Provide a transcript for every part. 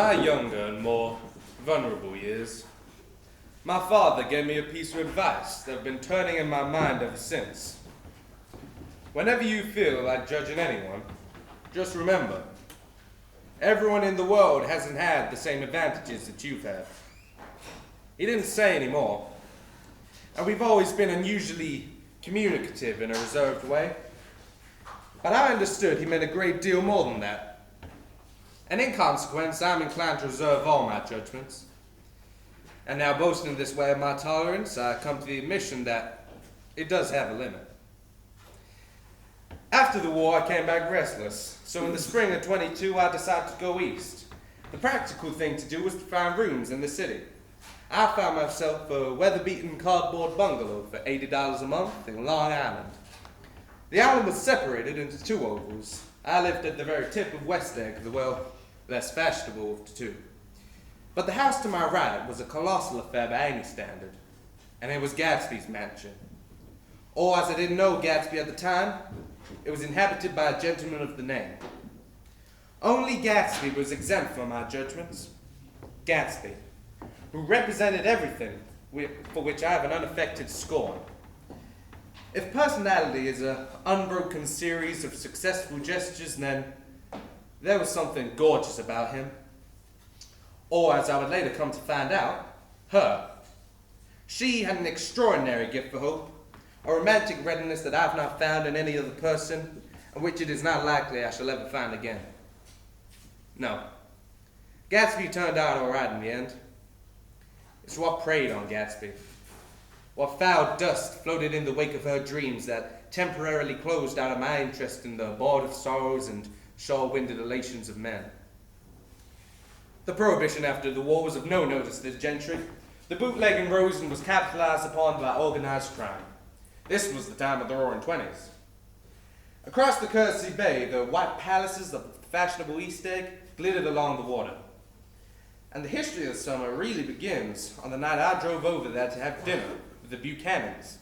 my younger and more vulnerable years, my father gave me a piece of advice that has been turning in my mind ever since. Whenever you feel like judging anyone, just remember, everyone in the world hasn't had the same advantages that you've had. He didn't say any more, and we've always been unusually communicative in a reserved way. But I understood he meant a great deal more than that. And in consequence, I'm inclined to reserve all my judgments. And now, boasting this way of my tolerance, I come to the admission that it does have a limit. After the war, I came back restless, so in the spring of 22, I decided to go east. The practical thing to do was to find rooms in the city. I found myself a weather-beaten cardboard bungalow for $80 a month in Long Island. The island was separated into two ovals. I lived at the very tip of West Egg, the, well, less fashionable of the two. But the house to my right was a colossal affair by any standard, and it was Gatsby's mansion. Or, as I didn't know Gatsby at the time, it was inhabited by a gentleman of the name. Only Gatsby was exempt from my judgments. Gatsby, who represented everything for which I have an unaffected scorn. If personality is an unbroken series of successful gestures, then there was something gorgeous about him. Or, as I would later come to find out, her. She had an extraordinary gift for hope, a romantic readiness that I've not found in any other person, and which it is not likely I shall ever find again. No. Gatsby turned out all right in the end. It's what preyed on Gatsby. What foul dust floated in the wake of her dreams that temporarily closed out of my interest in the abortive sorrows and shore-winded elations of men. The prohibition after the war was of no notice to the gentry. The bootlegging rose and was capitalized upon by organized crime. This was the time of the Roaring Twenties. Across the Kersey Bay, the white palaces of the fashionable East Egg glittered along the water. And the history of the summer really begins on the night I drove over there to have dinner with the Buchanans.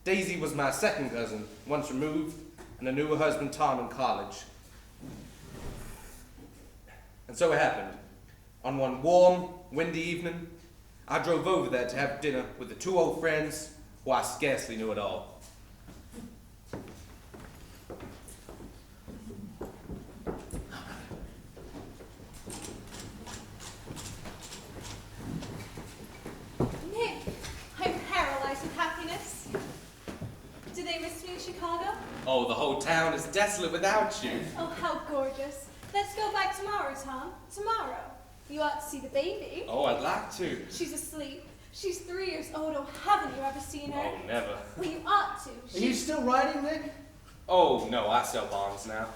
Daisy was my second cousin, once removed, and I knew her husband Tom in college. And so it happened. On one warm, windy evening, I drove over there to have dinner with the two old friends who I scarcely knew at all. Nick, I'm paralyzed with happiness. Do they miss me in Chicago? Oh, the whole town is desolate without you. Oh, how gorgeous. Let's go back tomorrow, Tom. Tomorrow. You ought to see the baby. Oh, I'd like to. She's asleep. She's 3 years old. Oh, haven't you ever seen her? Oh, never. Well, you ought to. Are you still writing, Nick? Oh, no, I sell bonds now.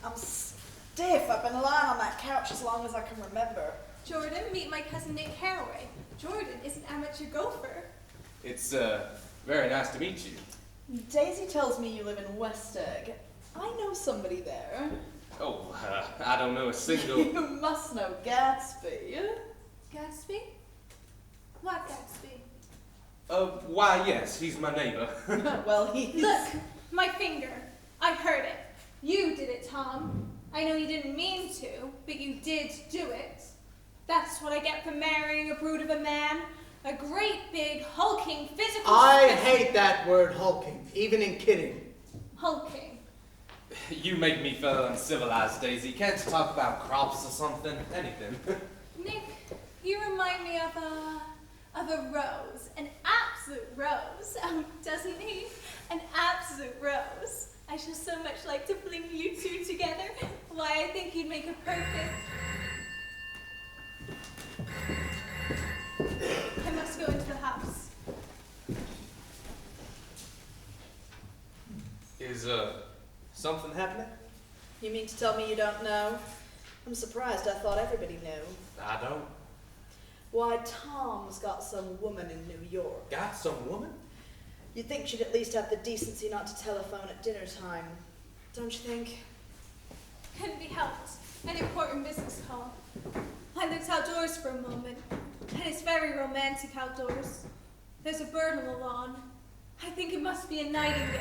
I'm stiff. I've been lying on that couch as long as I can remember. Jordan, meet my cousin Nick Carraway. Jordan is an amateur gopher. It's, very nice to meet you. Daisy tells me you live in West Egg. I know somebody there. Oh, I don't know a single... You must know Gatsby. Gatsby? What Gatsby? Why, yes, he's my neighbor. Well, he's... Look, my finger. I heard it. You did it, Tom. I know you didn't mean to, but you did do it. That's what I get for marrying a brute of a man. A great big, hulking, physical... I hate that word hulking, even in kidding. Hulking. You make me feel uncivilized, Daisy. Can't you talk about crops or something? Anything. Nick, you remind me of a rose. An absolute rose. Doesn't he? An absolute rose. I should so much like to fling you two together. Why, I think you'd make a perfect... I must go into the house. Is, something happening? You mean to tell me you don't know? I'm surprised. I thought everybody knew. I don't. Why, Tom's got some woman in New York. Got some woman? You'd think she'd at least have the decency not to telephone at dinner time. Don't you think? Couldn't be helped. An important business call. I looked outdoors for a moment, and it's very romantic outdoors. There's a bird on the lawn. I think it must be a nightingale.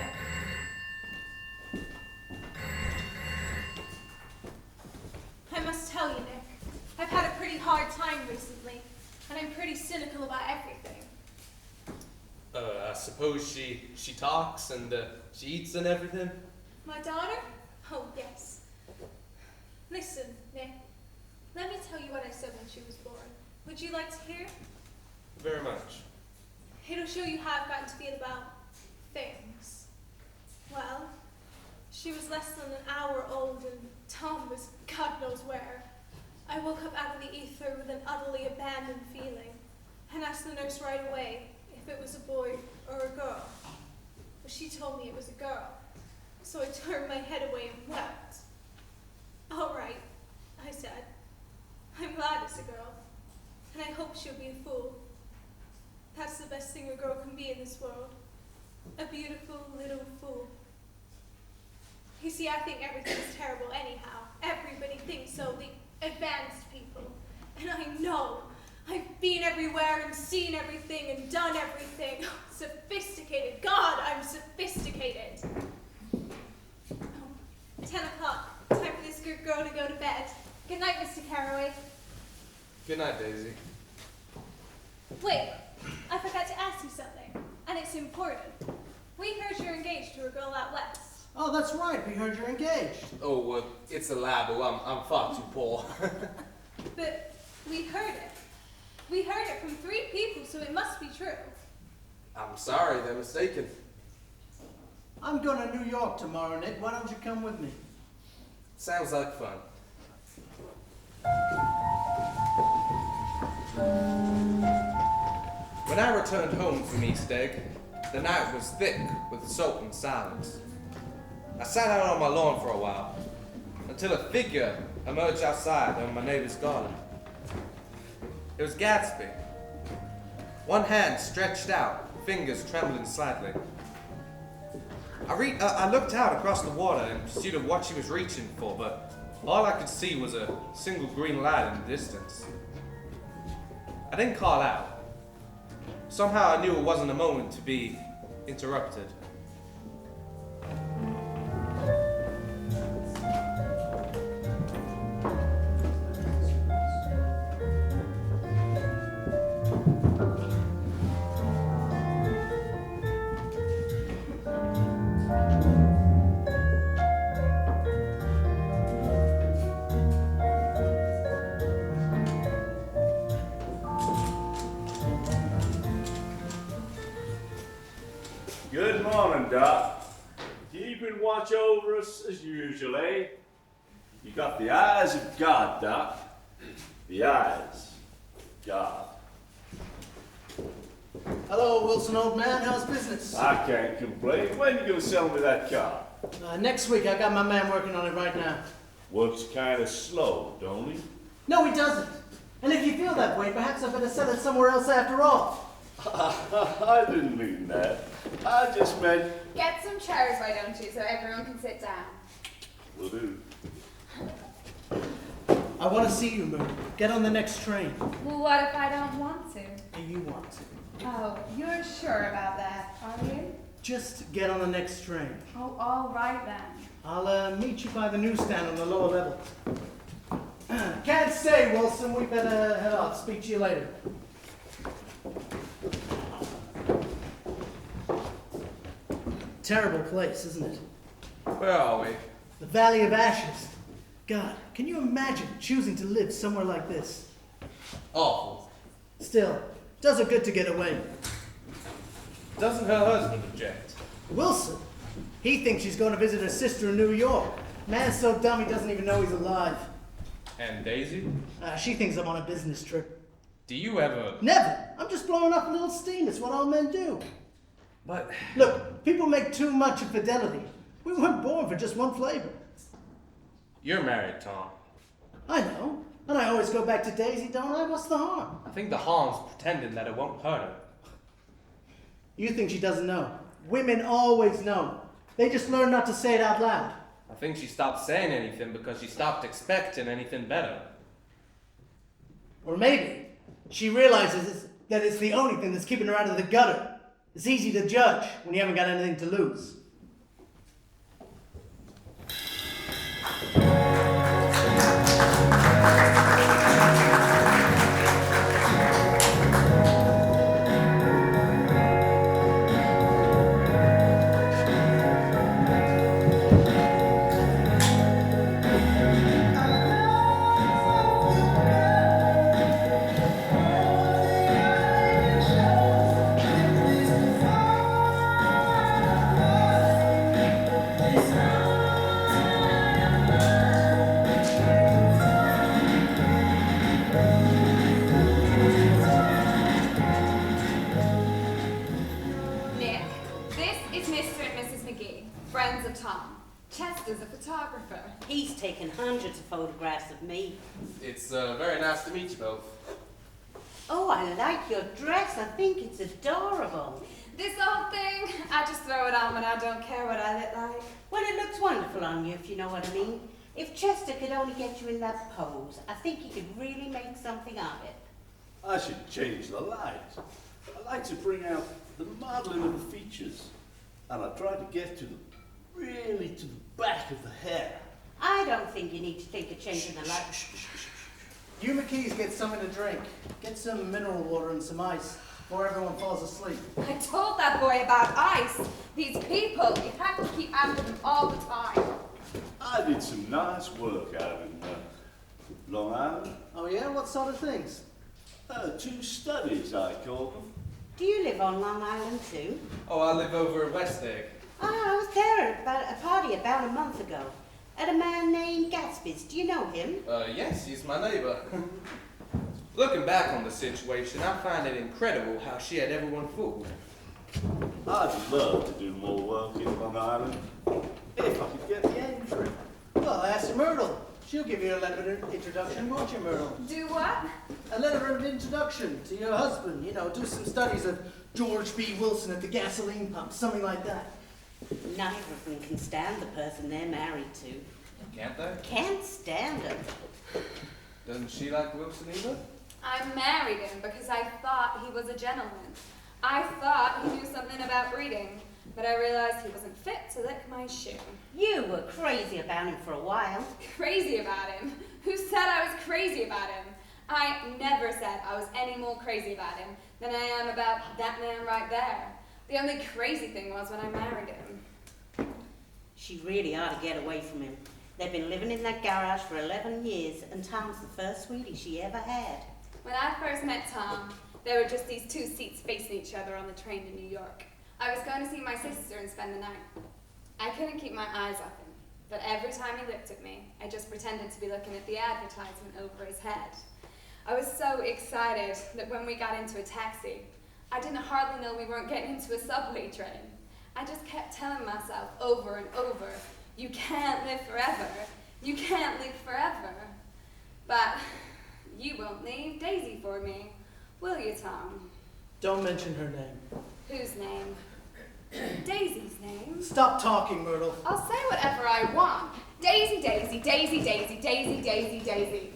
I must tell you, Nick, pretty hard time recently, and I'm pretty cynical about everything. I suppose she talks and she eats and everything? My daughter? Oh, yes. Listen, Nick. Let me tell you what I said when she was born. Would you like to hear? Very much. It'll show you how I've gotten to feel about things. Well, she was less than an hour old and Tom was God knows where. I woke up out of the ether with an utterly abandoned feeling and asked the nurse right away if it was a boy or a girl. But she told me it was a girl, so I turned my head away and wept. All right, I said. I'm glad it's a girl, and I hope she'll be a fool. That's the best thing a girl can be in this world. A beautiful little fool. You see, I think everything's terrible anyhow. Everybody thinks so, the advanced people. And I know. I've been everywhere and seen everything and done everything. Sophisticated. God, I'm sophisticated. 10 o'clock. Time for this good girl to go to bed. Good night, Mr. Carraway. Good night, Daisy. Wait, I forgot to ask you something, and it's important. We heard you're engaged to a girl out west. Oh, that's right. We heard you're engaged. Oh, it's a lie, but I'm far too poor. But we heard it. We heard it from 3 people, so it must be true. I'm sorry, they're mistaken. I'm going to New York tomorrow, Nick. Why don't you come with me? Sounds like fun. When I returned home from East Egg, the night was thick with sullen silence. I sat out on my lawn for a while, until a figure emerged outside on my neighbor's garden. It was Gadsby. One hand stretched out, fingers trembling slightly. I looked out across the water in pursuit of what she was reaching for, but all I could see was a single green light in the distance. I didn't call out. Somehow I knew it wasn't a moment to be interrupted. Good morning, Doc. Keeping watch over us as usual, eh? You got the eyes of God, Doc. The eyes of God. Hello, Wilson, old man. How's business? I can't complain. When you gonna sell me that car? Next week. I got my man working on it right now. Works kind of slow, don't he? No, he doesn't. And if you feel that way, perhaps I better sell it somewhere else after all. I didn't mean that. I just meant... Get some chairs, why don't you, so everyone can sit down. Will do. I want to see you, Moon. Get on the next train. Well, what if I don't want to? Do you want to? Oh, you're sure about that, are you? Just get on the next train. Oh, all right then. I'll meet you by the newsstand on the lower level. Can't stay, Wilson. We better head off. Speak to you later. Terrible place, isn't it? Where are we? The Valley of Ashes. God, can you imagine choosing to live somewhere like this? Awful. Still, does her good to get away. Doesn't her husband object? Wilson, he thinks she's going to visit her sister in New York. Man's so dumb he doesn't even know he's alive. And Daisy? She thinks I'm on a business trip. Do you ever... Never. I'm just blowing up a little steam. It's what all men do. But... Look, people make too much of fidelity. We weren't born for just one flavor. You're married, Tom. I know. And I always go back to Daisy, don't I? What's the harm? I think the harm's pretending that it won't hurt her. You think she doesn't know. Women always know. They just learn not to say it out loud. I think she stopped saying anything because she stopped expecting anything better. Or maybe she realizes that it's the only thing that's keeping her out of the gutter. It's easy to judge when you haven't got anything to lose. Mr. and Mrs. McGee, friends of Tom. Chester's a photographer. He's taken hundreds of photographs of me. It's very nice to meet you both. Oh, I like your dress. I think it's adorable. This old thing, I just throw it on when I don't care what I look like. Well, it looks wonderful on you, if you know what I mean. If Chester could only get you in that pose, I think he could really make something of it. I should change the light. I like to bring out the modeling of the features. And I try to get to the back of the hair. I don't think you need to think of changing the light. You McKees get something to drink. Get some mineral water and some ice before everyone falls asleep. I told that boy about ice. These people, you have to keep after them all the time. I did some nice work out in Long Island. Oh yeah? What sort of things? 2 studies, I call them. Do you live on Long Island too? Oh, I live over at West Egg. I was there at a party about a month ago. At a man named Gatsby's. Do you know him? Yes, he's my neighbor. Looking back on the situation, I find it incredible how she had everyone fooled. I'd love to do more work in Long Island, if I could get the entry. Well, ask Myrtle. She'll give you a letter of introduction, won't you, Myrtle? Do what? A letter of introduction to your husband. You know, do some studies of George B. Wilson at the gasoline pump, something like that. Neither of them can stand the person they're married to. Can't they? Can't stand him. Doesn't she like Wilson either? I married him because I thought he was a gentleman. I thought he knew something about reading, but I realized he wasn't fit to lick my shoe. You were crazy about him for a while. Crazy about him? Who said I was crazy about him? I never said I was any more crazy about him than I am about that man right there. The only crazy thing was when I married him. She really ought to get away from him. They've been living in that garage for 11 years, and Tom's the first sweetie she ever had. When I first met Tom, there were just these 2 seats facing each other on the train to New York. I was going to see my sister and spend the night. I couldn't keep my eyes off him, but every time he looked at me, I just pretended to be looking at the advertisement over his head. I was so excited that when we got into a taxi, I didn't hardly know we weren't getting into a subway train. I just kept telling myself over and over, you can't live forever. You can't live forever. But you won't leave Daisy for me, will you, Tom? Don't mention her name. Whose name? Daisy's name? Stop talking, Myrtle. I'll say whatever I want. Daisy, Daisy, Daisy, Daisy, Daisy, Daisy, Daisy.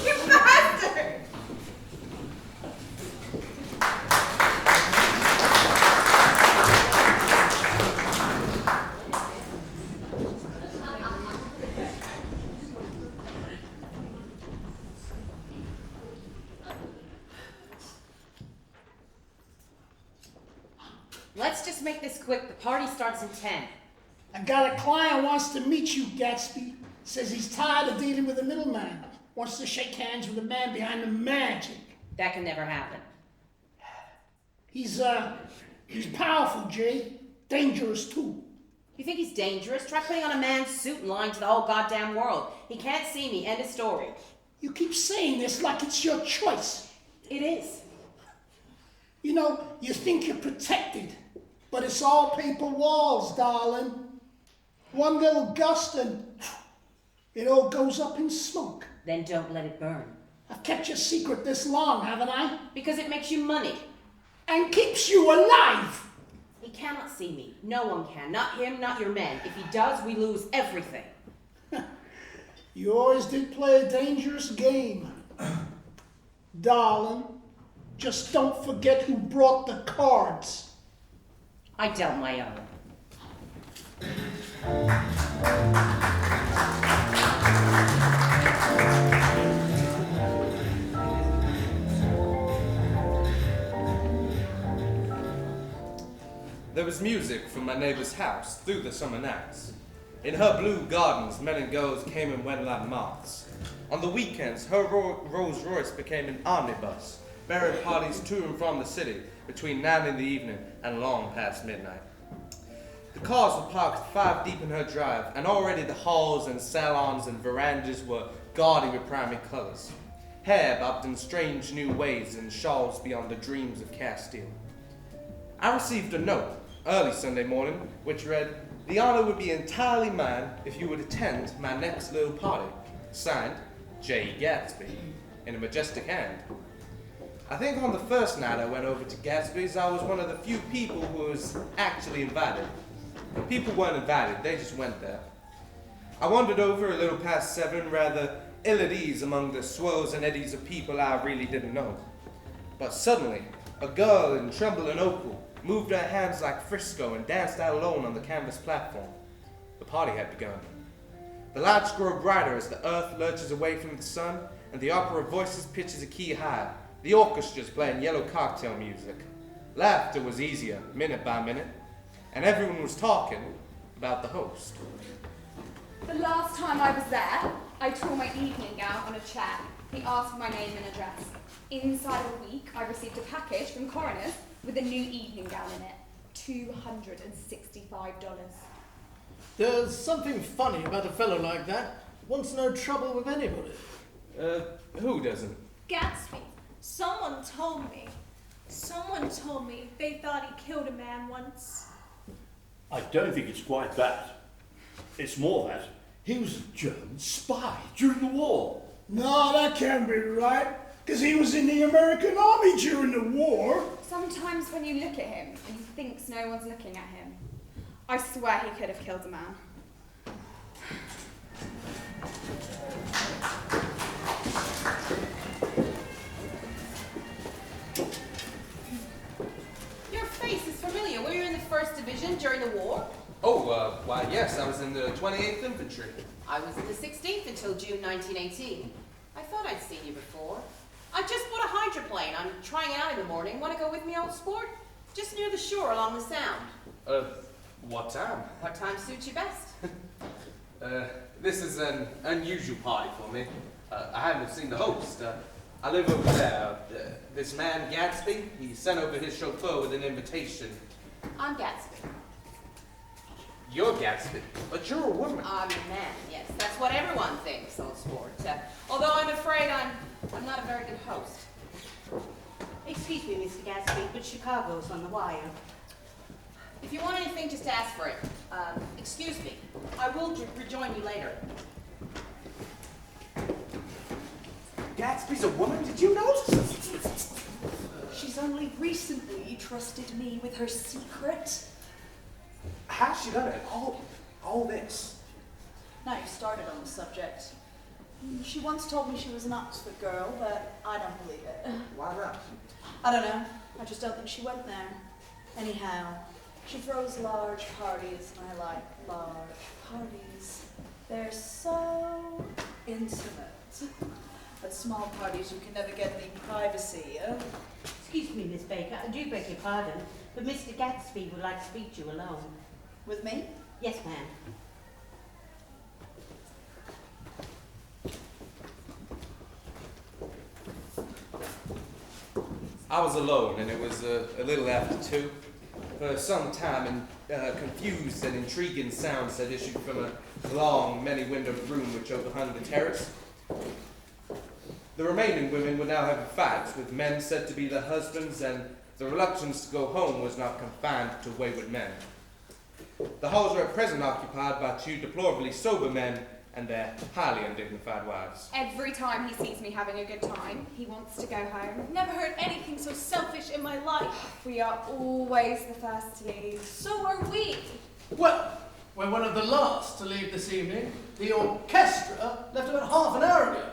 You bastard! Let's just make this quick. The party starts in 10. I got a client wants to meet you, Gatsby. Says he's tired of dealing with a middleman. Wants to shake hands with the man behind the magic. That can never happen. He's powerful, Jay. Dangerous, too. You think he's dangerous? Try putting on a man's suit and lying to the whole goddamn world. He can't see me. End of story. You keep saying this like it's your choice. It is. You know, you think you're protected, but it's all paper walls, darling. One little gust and it all goes up in smoke. Then don't let it burn. I've kept your secret this long, haven't I? Because it makes you money. And keeps you alive. He cannot see me. No one can. Not him, not your men. If he does, we lose everything. You always did play a dangerous game. Darling, just don't forget who brought the cards. I dealt my own. There was music from my neighbor's house through the summer nights. In her blue gardens, men and girls came and went like moths. On the weekends, her Rolls Royce became an omnibus, bearing parties to and from the city between 9 in the evening and long past midnight. The cars were parked 5 deep in her drive, and already the halls and salons and verandas were gaudy with primary colors. Hair bobbed in strange new ways and shawls beyond the dreams of Castile. I received a note early Sunday morning, which read, "The honor would be entirely mine if you would attend my next little party. Signed, J. Gatsby," in a majestic hand. I think on the first night I went over to Gatsby's, I was one of the few people who was actually invited. People weren't invited, they just went there. I wandered over a little past 7, rather ill at ease among the swirls and eddies of people I really didn't know. But suddenly, a girl in trembling opal moved her hands like Frisco and danced out alone on the canvas platform. The party had begun. The lights grow brighter as the earth lurches away from the sun, and the opera of voices pitches a key high. The orchestra's playing yellow cocktail music. Laughter was easier, minute by minute, and everyone was talking about the host. The last time I was there, I tore my evening gown on a chair. He asked for my name and address. Inside of a week, I received a package from Coroner's with a new evening gown in it. $265. There's something funny about a fellow like that. Wants no trouble with anybody. Who doesn't? Gatsby, someone told me they thought he killed a man once. I don't think it's quite that. It's more that he was a German spy during the war. No, that can't be right, because he was in the American Army during the war. Sometimes when you look at him and he thinks no one's looking at him, I swear he could have killed a man. Your face is familiar. Were you in the 1st Division during the war? Oh, why yes, I was in the 28th Infantry. I was in the 16th until June 1918. I thought I'd seen you before. I just bought a hydroplane. I'm trying it out in the morning. Want to go with me, old sport? Just near the shore along the Sound. What time? What time suits you best? This is an unusual party for me. I haven't seen the host. I live over there. This man, Gatsby, he sent over his chauffeur with an invitation. I'm Gatsby. You're Gatsby, but you're a woman. I'm a man, yes. That's what everyone thinks, old sport. Although I'm afraid I'm not a very good host. Excuse me, Mr. Gatsby, but Chicago's on the wire. If you want anything, just ask for it. Excuse me. I will rejoin you later. Gatsby's a woman? Did you know? She's only recently trusted me with her secret. How's she done it? All this. Now you started on the subject. She once told me she was an Oxford girl, but I don't believe it. Why not? I don't know. I just don't think she went there. Anyhow, she throws large parties, and I like large parties. They're so intimate. At small parties, you can never get any privacy. Excuse me, Miss Baker, I do beg your pardon, but Mr. Gatsby would like to speak to you alone. With me? Yes, ma'am. I was alone, and it was a little after 2. For some time, confused and intriguing sounds had issued from a long, many-windowed room which overhung the terrace. The remaining women would now have fights, with men said to be their husbands, and the reluctance to go home was not confined to wayward men. The halls are at present occupied by 2 deplorably sober men and their highly undignified wives. Every time he sees me having a good time, he wants to go home. Never heard anything so selfish in my life. We are always the first to leave. So are we. Well, we're one of the last to leave this evening. The orchestra left about half an hour ago.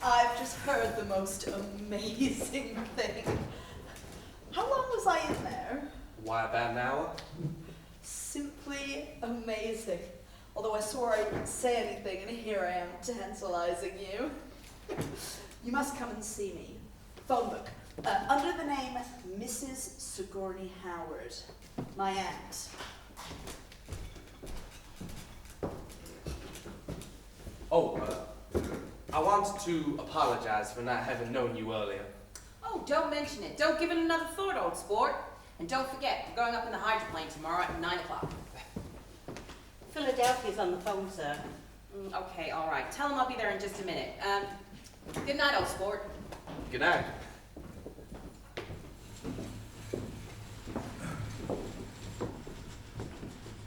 I've just heard the most amazing thing. How long was I in there? Why, about an hour? Simply amazing. Although I swore I wouldn't say anything, and here I am tantalizing you. You must come and see me. Phone book. Under the name Mrs. Sigourney Howard. My aunt. Oh, I wanted to apologize for not having known you earlier. Oh, don't mention it. Don't give it another thought, old sport. And don't forget, we're going up in the hydroplane tomorrow at 9 o'clock. Philadelphia's on the phone, sir. Okay, all right. Tell him I'll be there in just a minute. Good night, old sport. Good night.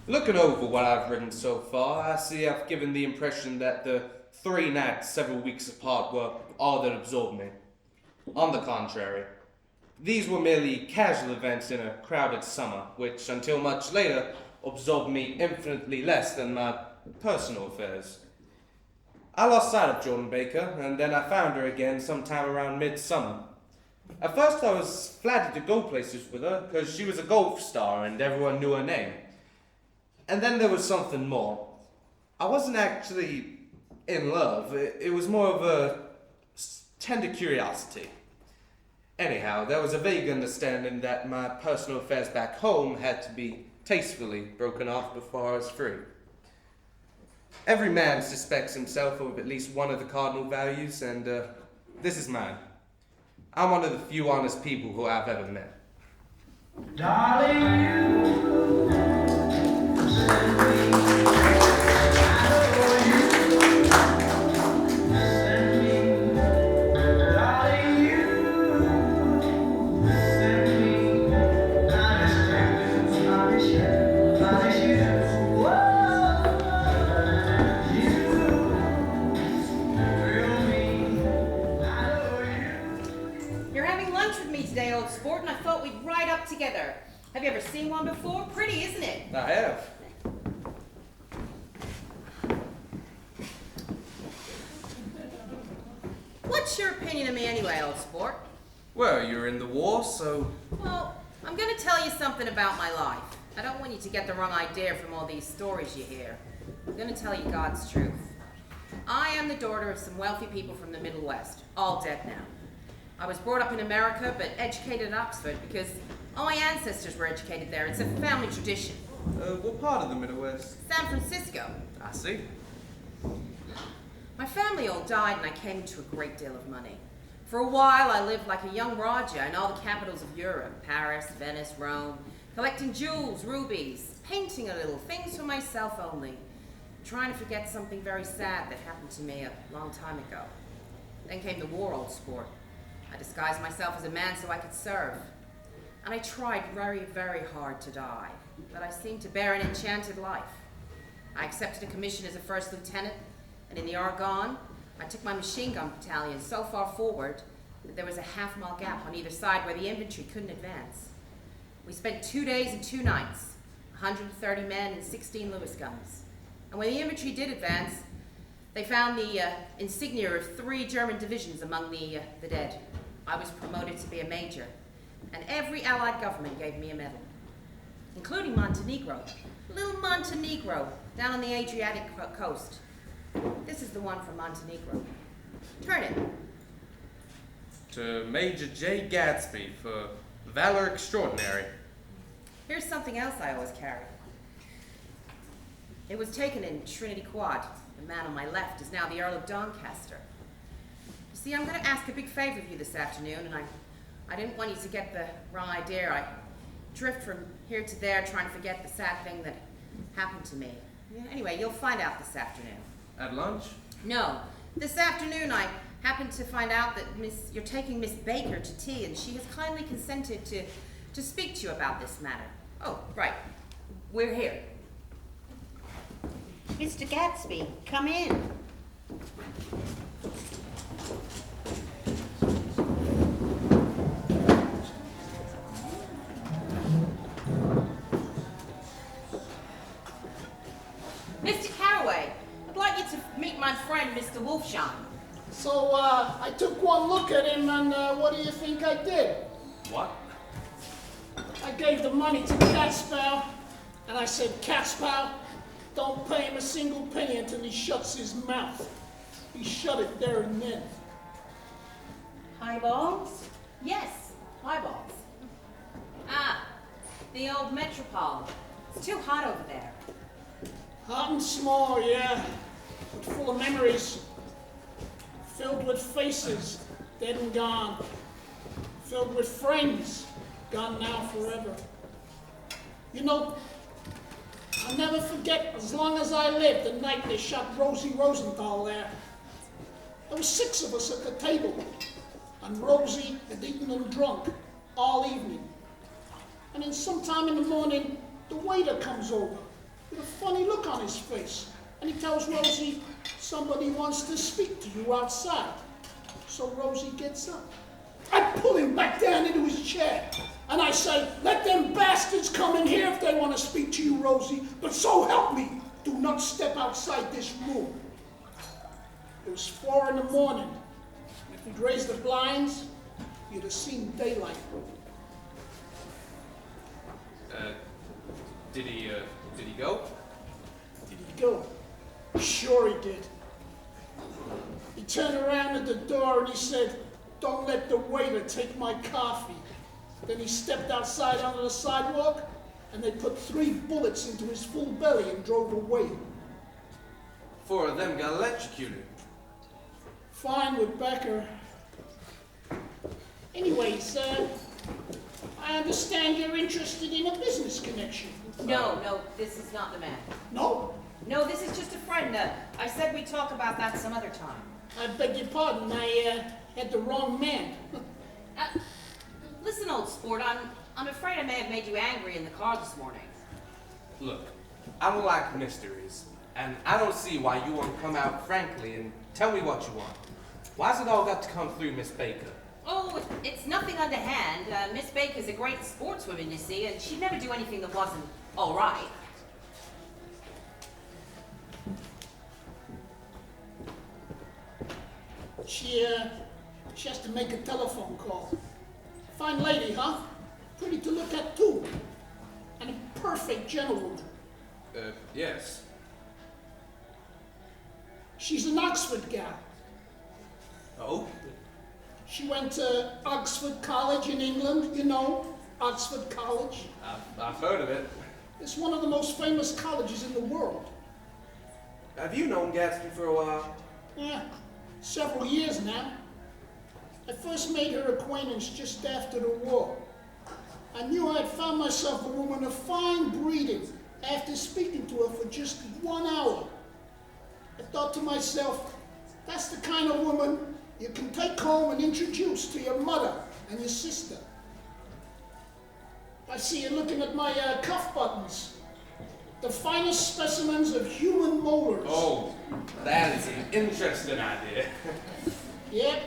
Looking over what I've written so far, I see I've given the impression that the 3 nights several weeks apart were all that absorbed me. On the contrary, these were merely casual events in a crowded summer, which, until much later, absorbed me infinitely less than my personal affairs. I lost sight of Jordan Baker, and then I found her again sometime around midsummer. At first I was flattered to go places with her, because she was a golf star and everyone knew her name. And then there was something more. I wasn't actually in love. It was more of a tender curiosity. Anyhow, there was a vague understanding that my personal affairs back home had to be tastefully broken off before I was free. Every man suspects himself of at least one of the cardinal values, and this is mine. I'm one of the few honest people who I've ever met. Darling, you send me, I adore you. Send me, darling, you send me, punish you. Whoa, you thrill me, I adore you. You're having lunch with me today, old sport, and I thought we'd ride up together. Have you ever seen one before? Pretty, isn't it? I have. What's your opinion of me anyway, old sport? Well, you're in the war, so... Well, I'm going to tell you something about my life. I don't want you to get the wrong idea from all these stories you hear. I'm going to tell you God's truth. I am the daughter of some wealthy people from the Middle West, all dead now. I was brought up in America, but educated at Oxford because all my ancestors were educated there. It's a family tradition. What part of the Middle West? San Francisco. I see. My family all died and I came into a great deal of money. For a while I lived like a young Raja in all the capitals of Europe, Paris, Venice, Rome, collecting jewels, rubies, painting a little, things for myself only, trying to forget something very sad that happened to me a long time ago. Then came the war, old sport. I disguised myself as a man so I could serve. And I tried very, very hard to die, but I seemed to bear an enchanted life. I accepted a commission as a first lieutenant, and in the Argonne, I took my machine gun battalion so far forward that there was a half-mile gap on either side where the infantry couldn't advance. We spent 2 days and 2 nights, 130 men and 16 Lewis guns. And when the infantry did advance, they found the insignia of 3 German divisions among the dead. I was promoted to be a major, and every Allied government gave me a medal, including Montenegro. Little Montenegro, down on the Adriatic coast. This is the one from Montenegro. Turn it. To Major J. Gadsby for valor extraordinary. Here's something else I always carry. It was taken in Trinity Quad. The man on my left is now the Earl of Doncaster. You see, I'm going to ask a big favor of you this afternoon, and I didn't want you to get the wrong idea. I drift from here to there trying to forget the sad thing that happened to me. Yeah, anyway, you'll find out this afternoon. At lunch? No. This afternoon I happened to find out that you're taking Miss Baker to tea, and she has kindly consented to speak to you about this matter. Oh, right. We're here. Mr. Gadsby, come in. Mr. Carraway, I'd like you to meet my friend, Mr. Wolfsheim. So, I took one look at him, and what do you think I did? What? I gave the money to Catspaw, and I said, Catspaw, don't pay him a single penny until he shuts his mouth. He shut it there and then. Highballs? Yes, highballs. Ah, the old Metropole. It's too hot over there. Hot and small, yeah, but full of memories. Filled with faces, dead and gone. Filled with friends, gone now forever. You know, I'll never forget, as long as I live, the night they shot Rosie Rosenthal there. There were 6 of us at the table, and Rosie had eaten and drunk all evening. And then sometime in the morning, the waiter comes over with a funny look on his face, and he tells Rosie, somebody wants to speak to you outside. So Rosie gets up. I pull him back down into his chair, and I say, let them bastards come in here if they want to speak to you, Rosie, but so help me, do not step outside this room. It was 4 in the morning. If we'd raised the blinds, you'd have seen daylight. Did he go? Did he go? Sure he did. He turned around at the door and he said, don't let the waiter take my coffee. Then he stepped outside onto the sidewalk, and they put 3 bullets into his full belly and drove away. 4 of them got electrocuted. Fine with Becker. Anyways, I understand you're interested in a business connection. No, this is not the man. No? No, this is just a friend. I said we'd talk about that some other time. I beg your pardon, I had the wrong man. Listen, old sport, I'm afraid I may have made you angry in the car this morning. Look, I don't like mysteries, and I don't see why you won't come out frankly and tell me what you want. Why's it all got to come through Miss Baker? Oh, it's nothing underhand. Miss Baker's a great sportswoman, you see, and she'd never do anything that wasn't all right. She has to make a telephone call. Fine lady, huh? Pretty to look at, too. And a perfect gentlewoman. Yes. She's an Oxford gal. Oh? She went to Oxford College in England, you know, Oxford College. I've heard of it. It's one of the most famous colleges in the world. Have you known Gatsby for a while? Yeah, several years now. I first made her acquaintance just after the war. I knew I had found myself a woman of fine breeding after speaking to her for just 1 hour. I thought to myself, that's the kind of woman you can take home and introduce to your mother and your sister. I see you looking at my cuff buttons. The finest specimens of human molars. Oh, that is an interesting idea. Yep,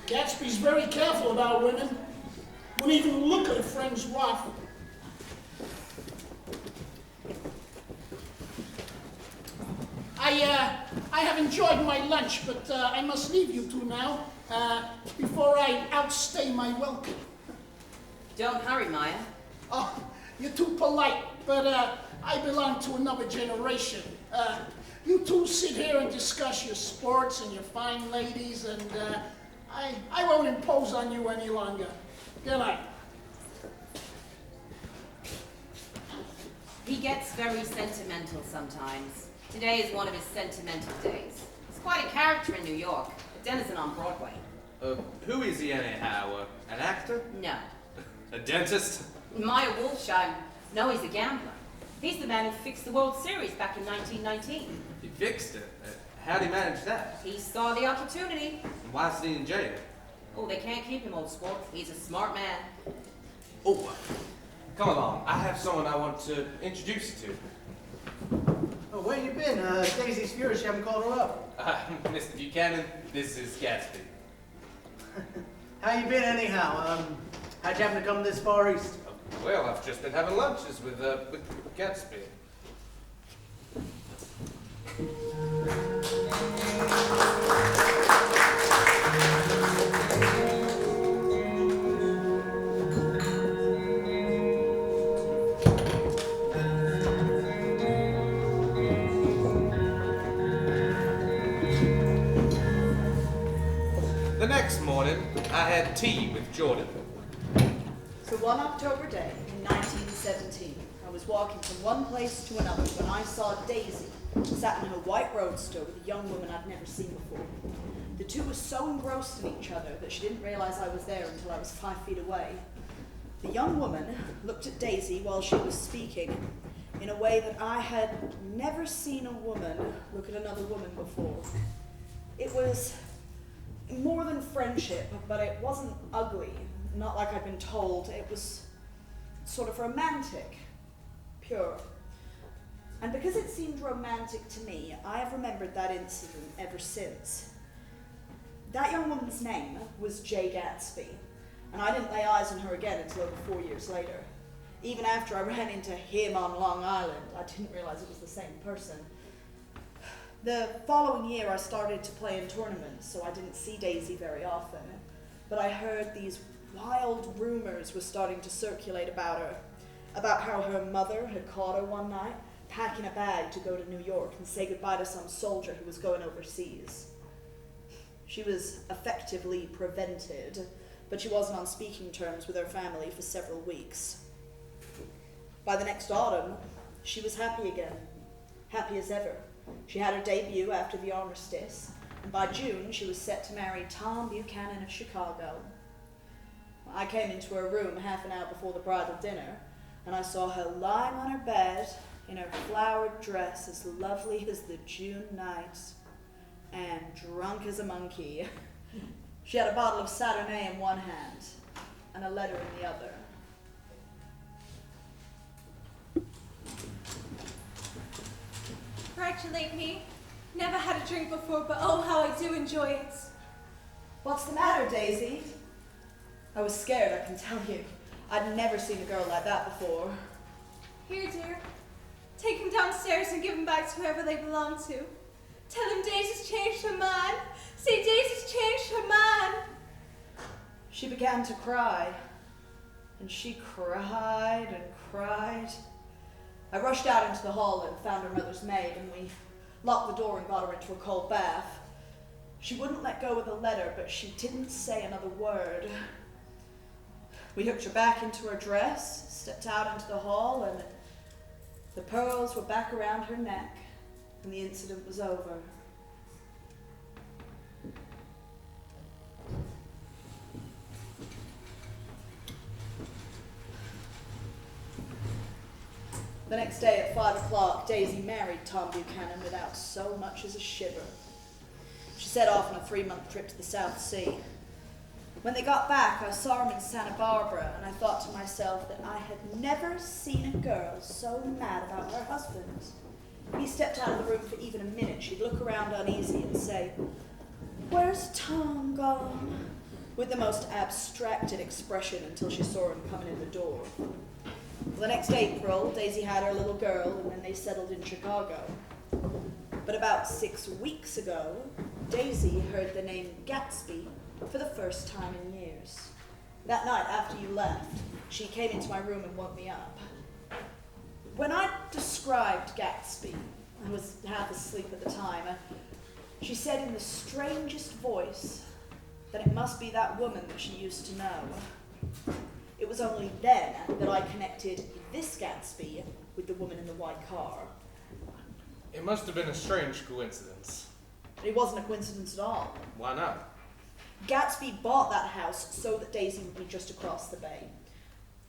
Gatsby's very careful about women. Won't even look at a friend's wife. I have enjoyed my lunch, but I must leave you two now before I outstay my welcome. Don't hurry, Maya. Oh, you're too polite, but I belong to another generation. You two sit here and discuss your sports and your fine ladies, and I won't impose on you any longer. Good night. He gets very sentimental sometimes. Today is one of his sentimental days. He's quite a character in New York, a denizen on Broadway. Who is he anyhow? An actor? No. A dentist? Maya Wolfsheim. No, he's a gambler. He's the man who fixed the World Series back in 1919. He fixed it? How'd he manage that? He saw the opportunity. And why is he in jail? Oh, they can't keep him, old sport. He's a smart man. Oh, come along. I have someone I want to introduce you to. Oh, where you been? Daisy's furious you haven't called her up. Mr. Buchanan, this is Gatsby. How you been anyhow? How'd you happen to come this far east? Well, I've just been having lunches with Gatsby. The next morning, I had tea with Jordan. So one October day in 1917, I was walking from one place to another when I saw Daisy sat in her white roadster with a young woman I'd never seen before. The two were so engrossed in each other that she didn't realize I was there until I was 5 feet away. The young woman looked at Daisy while she was speaking, in a way that I had never seen a woman look at another woman before. It was more than friendship, but it wasn't ugly, not like I'd been told. It was sort of romantic, pure. And because it seemed romantic to me, I have remembered that incident ever since. That young woman's name was Jay Gatsby, and I didn't lay eyes on her again until over 4 years later. Even after I ran into him on Long Island, I didn't realize it was the same person. The following year, I started to play in tournaments, so I didn't see Daisy very often. But I heard these wild rumors were starting to circulate about her, about how her mother had caught her one night, packing a bag to go to New York and say goodbye to some soldier who was going overseas. She was effectively prevented, but she wasn't on speaking terms with her family for several weeks. By the next autumn, she was happy again, happy as ever. She had her debut after the armistice, and by June she was set to marry Tom Buchanan of Chicago. I came into her room half an hour before the bridal dinner, and I saw her lying on her bed in her flowered dress as lovely as the June night, and drunk as a monkey. She had a bottle of Saturday in one hand, and a letter in the other. Congratulate me. Never had a drink before, but oh, how I do enjoy it. What's the matter, Daisy? I was scared, I can tell you. I'd never seen a girl like that before. Here, dear. Take him downstairs and give him back to whoever they belong to. Tell him Daisy's changed her mind. Say Daisy's changed her mind. She began to cry, and she cried and cried. I rushed out into the hall and found her mother's maid, and we locked the door and got her into a cold bath. She wouldn't let go of the letter, but she didn't say another word. We hooked her back into her dress, stepped out into the hall, and the pearls were back around her neck, and the incident was over. The next day at 5 o'clock, Daisy married Tom Buchanan without so much as a shiver. She set off on a 3-month trip to the South Sea. When they got back, I saw him in Santa Barbara, and I thought to myself that I had never seen a girl so mad about her husband. If he stepped out of the room for even a minute, she'd look around uneasy and say, "Where's Tom gone?" with the most abstracted expression until she saw him coming in the door. Well, the next April, Daisy had her little girl, and then they settled in Chicago. But about 6 weeks ago, Daisy heard the name Gatsby for the first time in years. That night after you left, she came into my room and woke me up. When I described Gatsby, I was half asleep at the time, she said in the strangest voice that it must be that woman that she used to know. It was only then that I connected this Gatsby with the woman in the white car. It must have been a strange coincidence. It wasn't a coincidence at all. Why not? Gatsby bought that house so that Daisy would be just across the bay.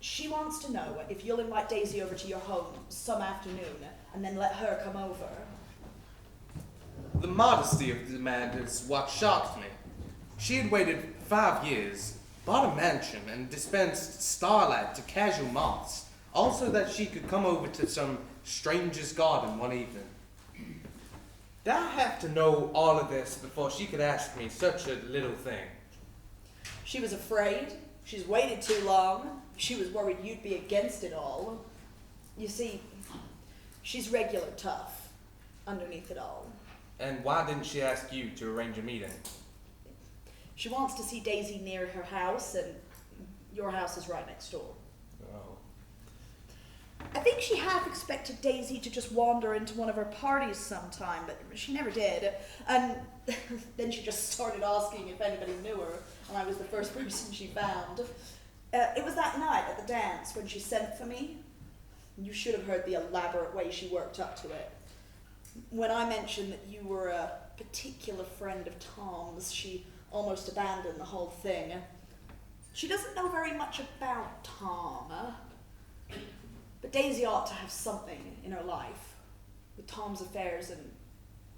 She wants to know if you'll invite Daisy over to your home some afternoon and then let her come over. The modesty of the demand is what shocked me. She had waited 5 years, bought a mansion, and dispensed starlight to casual moths, also that she could come over to some stranger's garden one evening. Did I have to know all of this before she could ask me such a little thing? She was afraid. She's waited too long. She was worried you'd be against it all. You see, she's regular tough underneath it all. And why didn't she ask you to arrange a meeting? She wants to see Daisy near her house, and your house is right next door. Oh. I think she half expected Daisy to just wander into one of her parties sometime, but she never did. And then she just started asking if anybody knew her, and I was the first person she found. It was that night at the dance when she sent for me. You should have heard the elaborate way she worked up to it. When I mentioned that you were a particular friend of Tom's, she almost abandoned the whole thing. She doesn't know very much about Tom, but But Daisy ought to have something in her life, with Tom's affairs and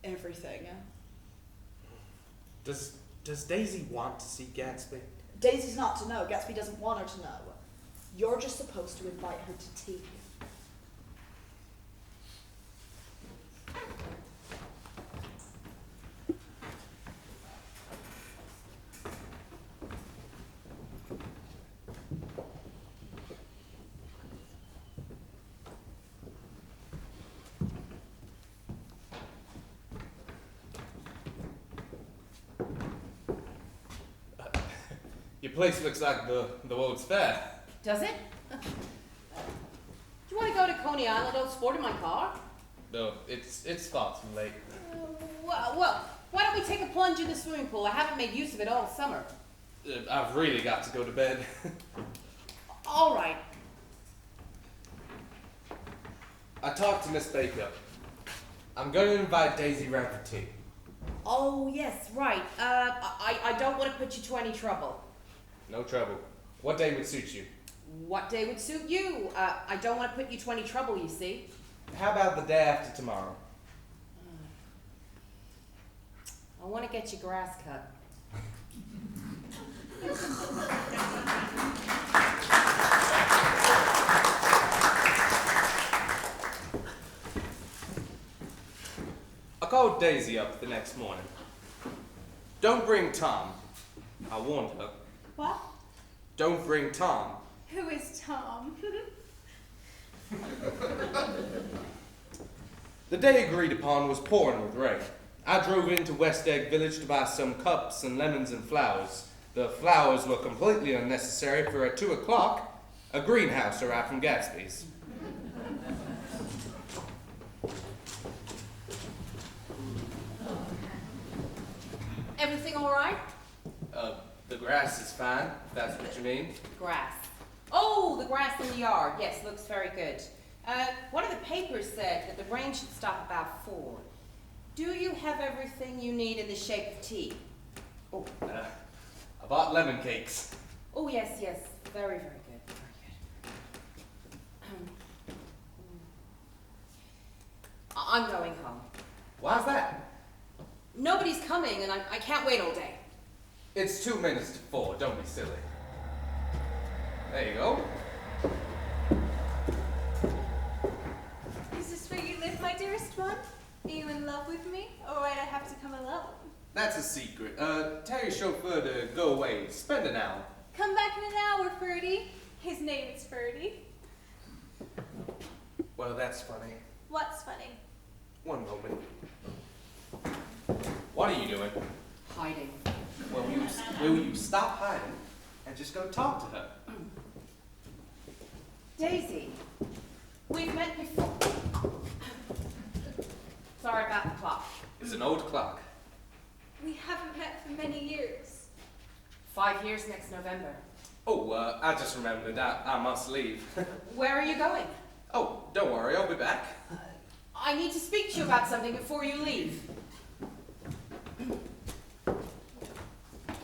everything. Does Daisy want to see Gatsby? Daisy's not to know. Gatsby doesn't want her to know. You're just supposed to invite her to tea. Your place looks like the World's Fair. Does it? Do you want to go to Coney Island all sport in my car? No, it's far too late. Well, why don't we take a plunge in the swimming pool? I haven't made use of it all summer. I've really got to go to bed. All right. I talked to Miss Baker. I'm going to invite Daisy round for tea. Oh, yes, right. I don't want to put you to any trouble. No trouble. What day would suit you? What day would suit you? I don't want to put you to any trouble, you see. How about the day after tomorrow? I want to get your grass cut. I called Daisy up the next morning. Don't bring Tom. I warned her. What? Don't bring Tom. Who is Tom? The day agreed upon was pouring with rain. I drove into West Egg Village to buy some cups and lemons and flowers. The flowers were completely unnecessary, for at 2 o'clock, a greenhouse arrived from Gatsby's. Everything all right? The grass is fine, if that's what you mean. Grass. Oh, the grass in the yard. Yes, looks very good. One of the papers said that the rain should stop about 4. Do you have everything you need in the shape of tea? Oh, I bought lemon cakes. oh yes, yes. Very, very good. Very good. I'm going home. Why's that? Nobody's coming, and I can't wait all day. It's 2 minutes to 4, don't be silly. There you go. Is this where you live, my dearest one? Are you in love with me? Or might I have to come alone? That's a secret. Tell your chauffeur to go away. Spend an hour. Come back in an hour, Ferdy. His name is Ferdy. Well, that's funny. What's funny? One moment. What are you doing? Hiding. Well, will you stop hiding and just go talk to her? Daisy, we've met before. Sorry about the clock. It's an old clock. We haven't met for many years. 5 years next November. Oh, I just remembered. I must leave. Where are you going? Oh, don't worry. I'll be back. I need to speak to you about something before you leave.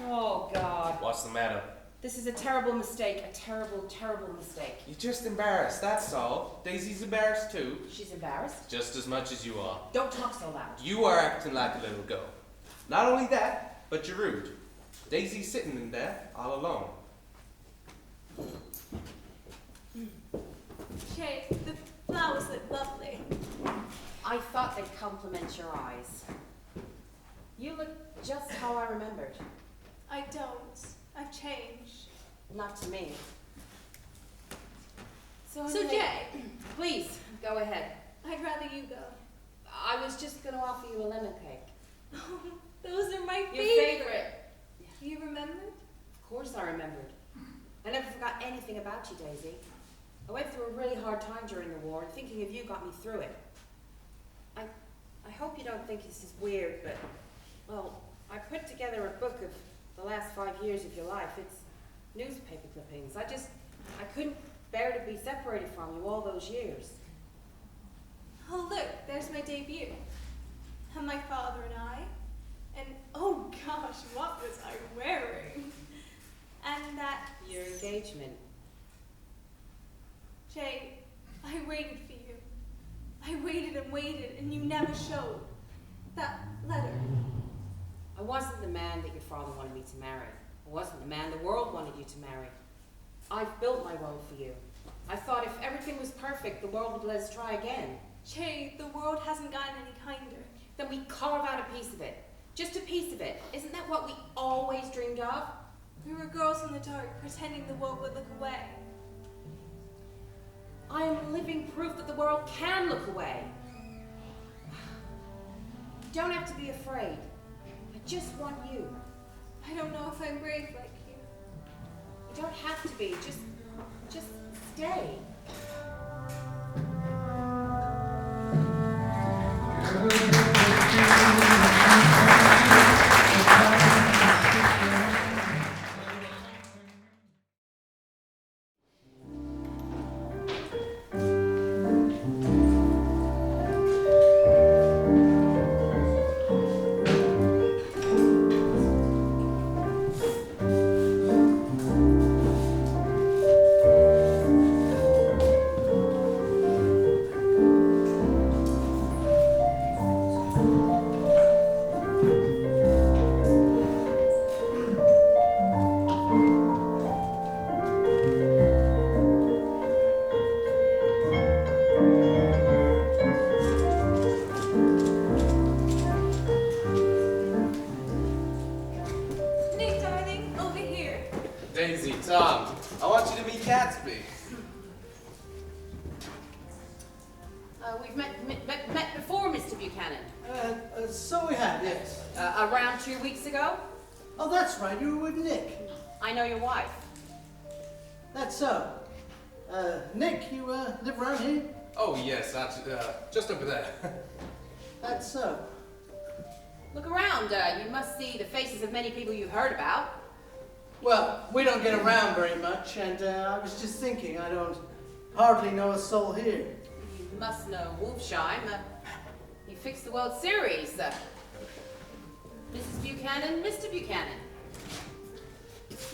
Oh, God. What's the matter? This is a terrible mistake. A terrible, terrible mistake. You're just embarrassed, that's all. Daisy's embarrassed too. She's embarrassed. Just as much as you are. Don't talk so loud. You are acting like a little girl. Not only that, but you're rude. Daisy's sitting in there, all alone. Shay, the flowers look lovely. I thought they'd compliment your eyes. You look just how I remembered. I don't. I've changed. Not to me. So So, anyway, Jay, please, go ahead. I'd rather you go. I was just going to offer you a lemon cake. Those are my Your favorite. favorite. You remembered? Of course I remembered. I never forgot anything about you, Daisy. I went through a really hard time during the war, and thinking of you got me through it. I hope you don't think this is weird, but, well, I put together a book of the last 5 years of your life. It's newspaper clippings. I couldn't bear to be separated from you all those years. Oh, look, there's my debut. And my father and I. And, oh gosh, what was I wearing? And that... Your engagement. Jay, I waited for you. I waited and waited, and you never showed. That letter. I wasn't the man that your father wanted me to marry. I wasn't the man the world wanted you to marry. I've built my world for you. I thought if everything was perfect, the world would let us try again. Jay, the world hasn't gotten any kinder. Then we carve out a piece of it. Just a piece of it. Isn't that what we always dreamed of? We were girls in the dark, pretending the world would look away. I am living proof that the world can look away. You don't have to be afraid. I just want you. I don't know if I'm brave like you. You don't have to be. Just stay. Nick, darling, over here. Daisy, Tom, I want you to meet Gatsby. We've met before, Mr. Buchanan. So we have, yes. Around 2 weeks ago. Oh, that's right, you were with Nick. I know your wife. That's so. Nick, you live around here? Oh, yes, that's just over there. That's so. Look around. You must see the faces of many people you've heard about. Well, we don't get around very much, and I was just thinking, I don't hardly know a soul here. You must know Wolfsheim. He fixed the World Series. Mrs. Buchanan, Mr. Buchanan.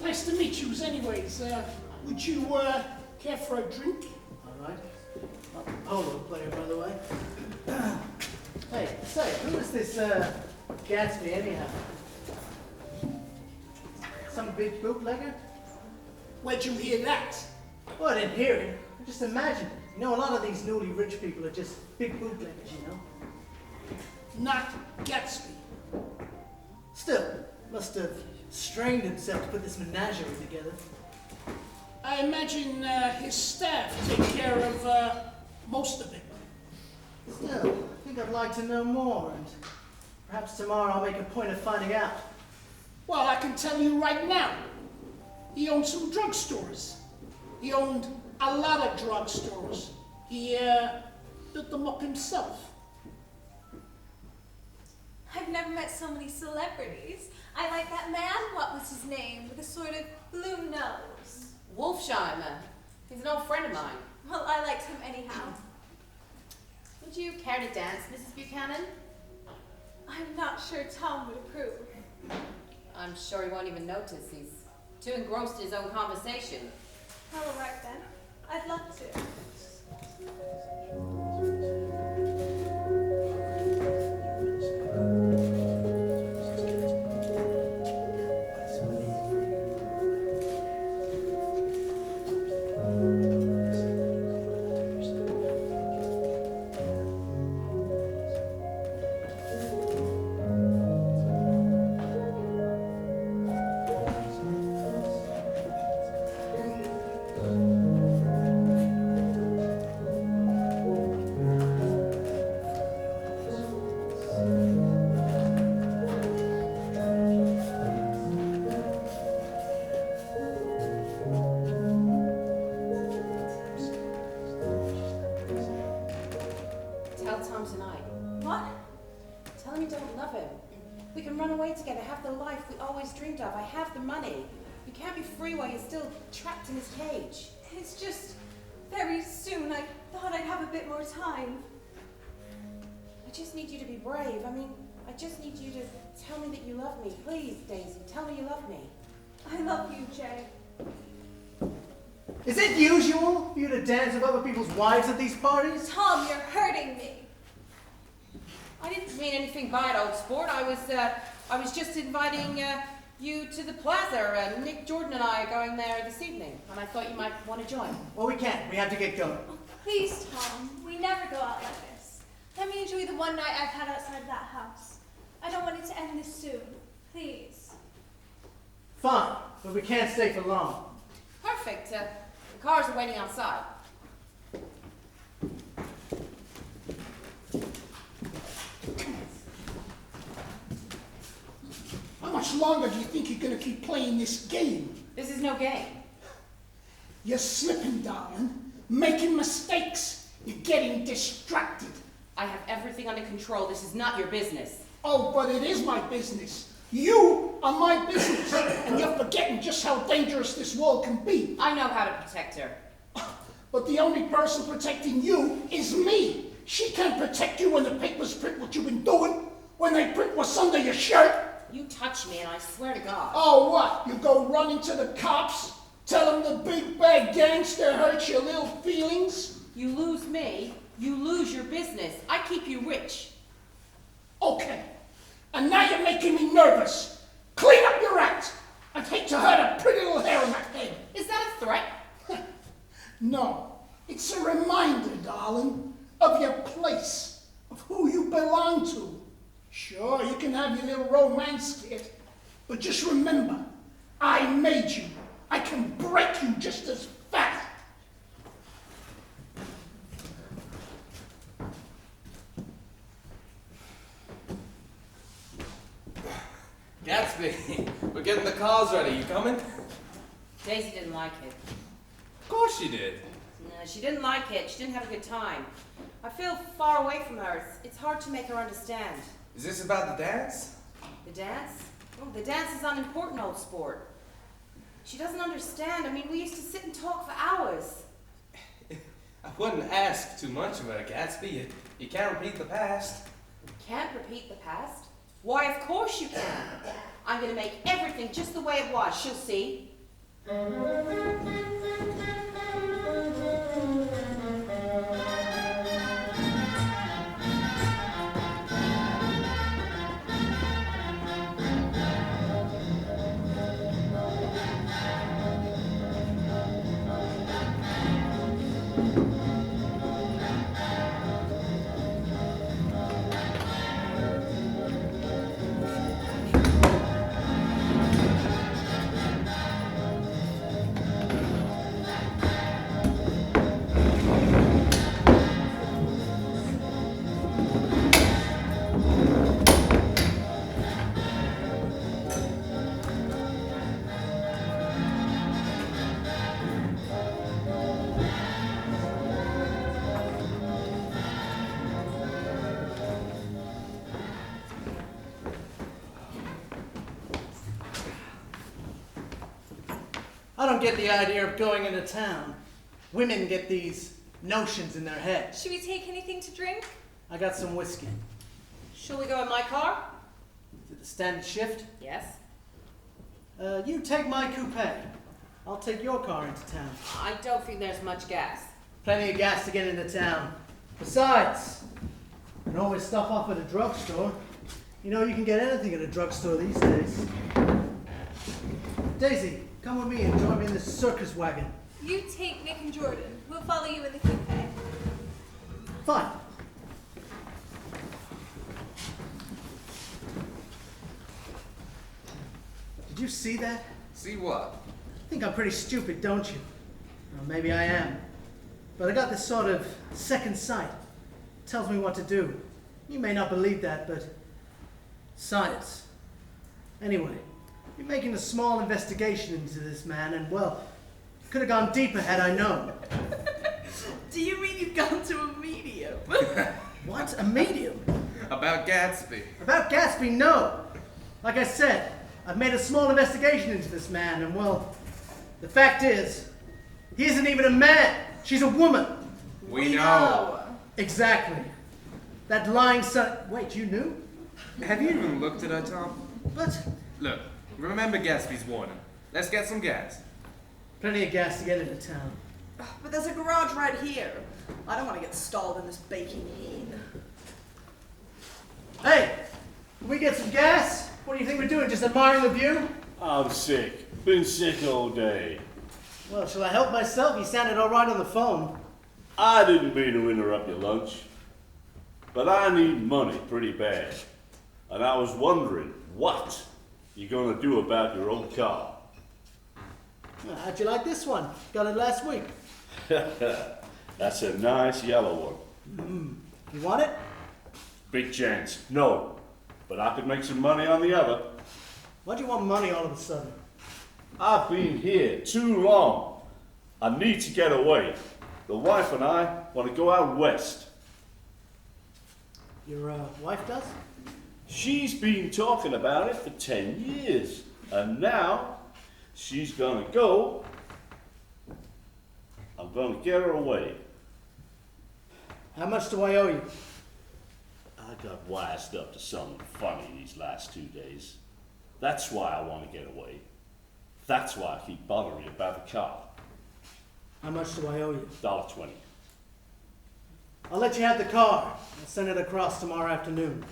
Nice to meet you anyways. Would you care for a drink? All right. Not the polo player, by the way. Hey, say, who is this Gatsby anyhow? Some big bootlegger? Where'd you hear that? Well, I didn't hear it. I just imagined it. You know, a lot of these newly rich people are just big bootleggers, you know? Not Gatsby. Still, must have strained himself to put this menagerie together. I imagine his staff take care of most of it. Still, I think I'd like to know more, and perhaps tomorrow I'll make a point of finding out. Well, I can tell you right now. He owned some drugstores. He owned a lot of drugstores. He built them up himself. I've never met so many celebrities. I like that man, what was his name, with a sort of blue nose. Wolfsheim. He's an old friend of mine. Well, I liked him anyhow. Would you care to dance, Mrs. Buchanan? I'm not sure Tom would approve. I'm sure he won't even notice. He's too engrossed in his own conversation. Well, all right then. I'd love to. Tell Tom tonight. What? Tell him you don't love him. We can run away together, have the life we always dreamed of. I have the money. You can't be free while you're still trapped in this cage. It's just very soon. I thought I'd have a bit more time. I just need you to be brave. I mean, I just need you to tell me that you love me. Please, Daisy, tell me you love me. I love you, Jay. Is it usual for you to dance with other people's wives at these parties? Tom, you're hurting me. I didn't mean anything by it, old sport. I was just inviting you to the plaza. Nick Jordan and I are going there this evening, and I thought you might want to join. Well, we can't. We have to get going. Oh, please, Tom, we never go out like this. Let me enjoy the one night I've had outside that house. I don't want it to end this soon. Please. Fine, but we can't stay for long. Perfect. The cars are waiting outside. How much longer do you think you're going to keep playing this game? This is no game. You're slipping, darling. Making mistakes. You're getting distracted. I have everything under control. This is not your business. Oh, but it is my business. You are my business. And you're forgetting just how dangerous this world can be. I know how to protect her. But the only person protecting you is me. She can't protect you when the papers print what you've been doing. When they print what's under your shirt. You touch me and I swear to God. Oh, what? You go running to the cops? Tell them the big bad gangster hurt your little feelings? You lose me, you lose your business. I keep you rich. Okay. And now you're making me nervous. Clean up your act. I'd hate to hurt a pretty little hair on my head. Is that a threat? No. It's a reminder, darling, of your place, of who you belong to. Sure, you can have your little romance kit, but just remember, I made you. I can break you just as fast. Gatsby, we're getting the cars ready. You coming? Daisy didn't like it. Of course she did. No, she didn't like it. She didn't have a good time. I feel far away from her. It's hard to make her understand. Is this about the dance? The dance? Oh, the dance is unimportant, old sport. She doesn't understand. I mean, we used to sit and talk for hours. I wouldn't ask too much of her, Gatsby. You can't repeat the past. Can't repeat the past? Why, of course you can. I'm going to make everything just the way it was. She'll see. I don't get the idea of going into town. Women get these notions in their head. Should we take anything to drink? I got some whiskey. Shall we go in my car? Is it the standard shift? Yes. You take my coupe. I'll take your car into town. I don't think there's much gas. Plenty of gas to get into town. Besides, you can always stop off at a drugstore. You know, you can get anything at a drugstore these days. Daisy, come with me and join me in this circus wagon. You take Nick and Jordan. We'll follow you in the coupe. Fine. Did you see that? See what? I think I'm pretty stupid, don't you? Well, maybe I am. But I got this sort of second sight. It tells me what to do. You may not believe that, but science. Anyway, you're making a small investigation into this man, and well, could have gone deeper had I known. Do you mean you've gone to a medium? What? A medium? About Gatsby. About Gatsby, no. Like I said, I've made a small investigation into this man, and well, the fact is, he isn't even a man. She's a woman. We know. Exactly. That lying son. Wait, you knew? Have you even looked at her, Tom? But Look, remember Gatsby's warning. Let's get some gas. Plenty of gas to get into town. But there's a garage right here. I don't want to get stalled in this baking heat. Hey, can we get some gas? What do you think we're doing, just admiring the view? I'm sick. Been sick all day. Well, shall I help myself? You sounded all right on the phone. I didn't mean to interrupt your lunch, but I need money pretty bad. And I was wondering what you're going to do about your old car. Well, how'd you like this one? Got it last week. That's a nice yellow one. You want it? Big chance. No. But I could make some money on the other. Why'd you want money all of a sudden? I've been here too long. I need to get away. The wife and I want to go out west. Your wife does? She's been talking about it for 10 years. And now she's gonna go. I'm gonna get her away. How much do I owe you? I got wised up to something funny these last 2 days. That's why I want to get away. That's why I keep bothering you about the car. How much do I owe you? $1.20. I'll let you have the car. I'll send it across tomorrow afternoon.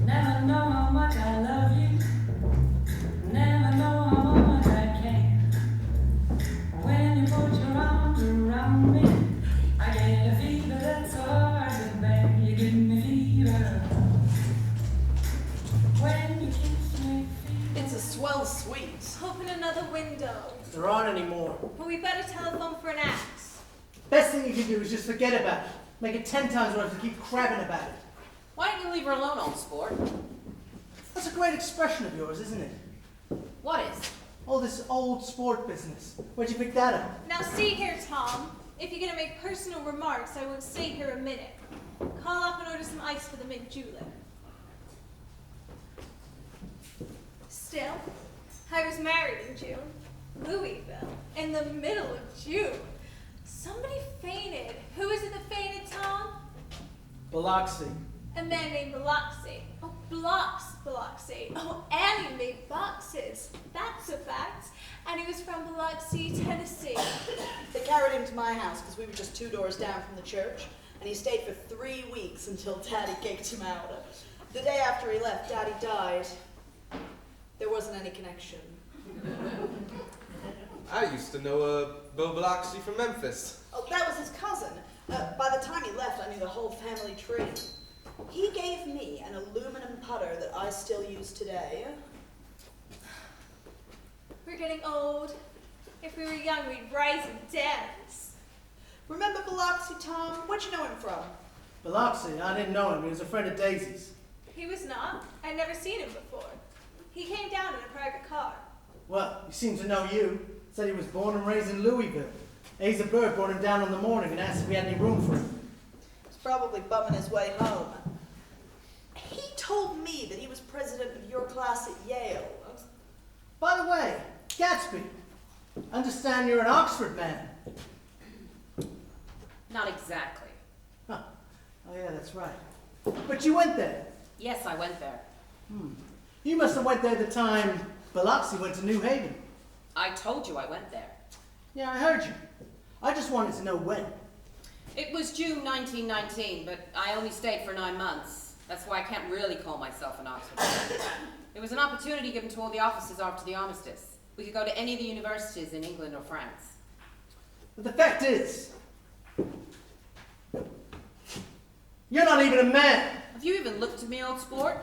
Never know how much I love you. Never know how much I care. When you put your arms around me, I get a fever that's hard to bear. You give me fever. When you kiss me, fever. It's a swell suite. Open another window. There aren't any more. But we better telephone for an axe. Best thing you can do is just forget about it. Make it 10 times worse to keep crabbing about it. Why don't you leave her alone, old sport? That's a great expression of yours, isn't it? What is? Oh, this old sport business. Where'd you pick that up? Now see here, Tom. If you're gonna make personal remarks, I won't stay here a minute. Call up and order some ice for the mint julep. Still, I was married in June. Louisville, in the middle of June. Somebody fainted. Who is it that fainted, Tom? Biloxi. A man named Biloxi. Oh, Biloxi. Oh, and he made boxes. That's a fact. And he was from Biloxi, Tennessee. They carried him to my house because we were just 2 doors down from the church, and he stayed for 3 weeks until Daddy kicked him out. The day after he left, Daddy died. There wasn't any connection. I used to know Bill Biloxi from Memphis. Oh, that was his cousin. By the time he left, I knew the whole family tree. He gave me an aluminum putter that I still use today. We're getting old. If we were young, we'd rise and dance. Remember Biloxi, Tom? Where'd you know him from? Biloxi? I didn't know him. He was a friend of Daisy's. He was not. I'd never seen him before. He came down in a private car. Well, he seems to know you. Said he was born and raised in Louisville. Asa Bird brought him down in the morning and asked if we had any room for him. He's probably bumming his way home. He told me that he was president of your class at Yale. By the way, Gatsby, understand you're an Oxford man. Not exactly. Huh. Oh yeah, that's right. But you went there. Yes, I went there. You must have went there the time Biloxi went to New Haven. I told you I went there. Yeah, I heard you. I just wanted to know when. It was June 1919, but I only stayed for 9 months. That's why I can't really call myself an Oxford man. It was an opportunity given to all the officers after the armistice. We could go to any of the universities in England or France. But the fact is, you're not even a man. Have you even looked at me, old sport?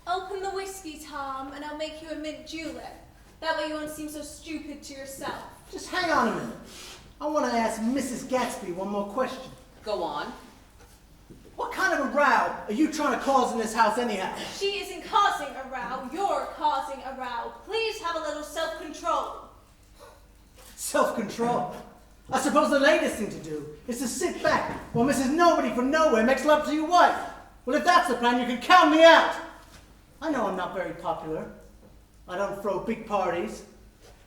Open the whiskey, Tom, and I'll make you a mint julep. That way you won't seem so stupid to yourself. Just hang on a minute. I want to ask Mrs. Gatsby one more question. Go on. What kind of a row are you trying to cause in this house anyhow? She isn't causing a row. You're causing a row. Please have a little self-control. Self-control. I suppose the latest thing to do is to sit back while Mrs. Nobody from Nowhere makes love to your wife. Well, if that's the plan, you can count me out. I know I'm not very popular. I don't throw big parties.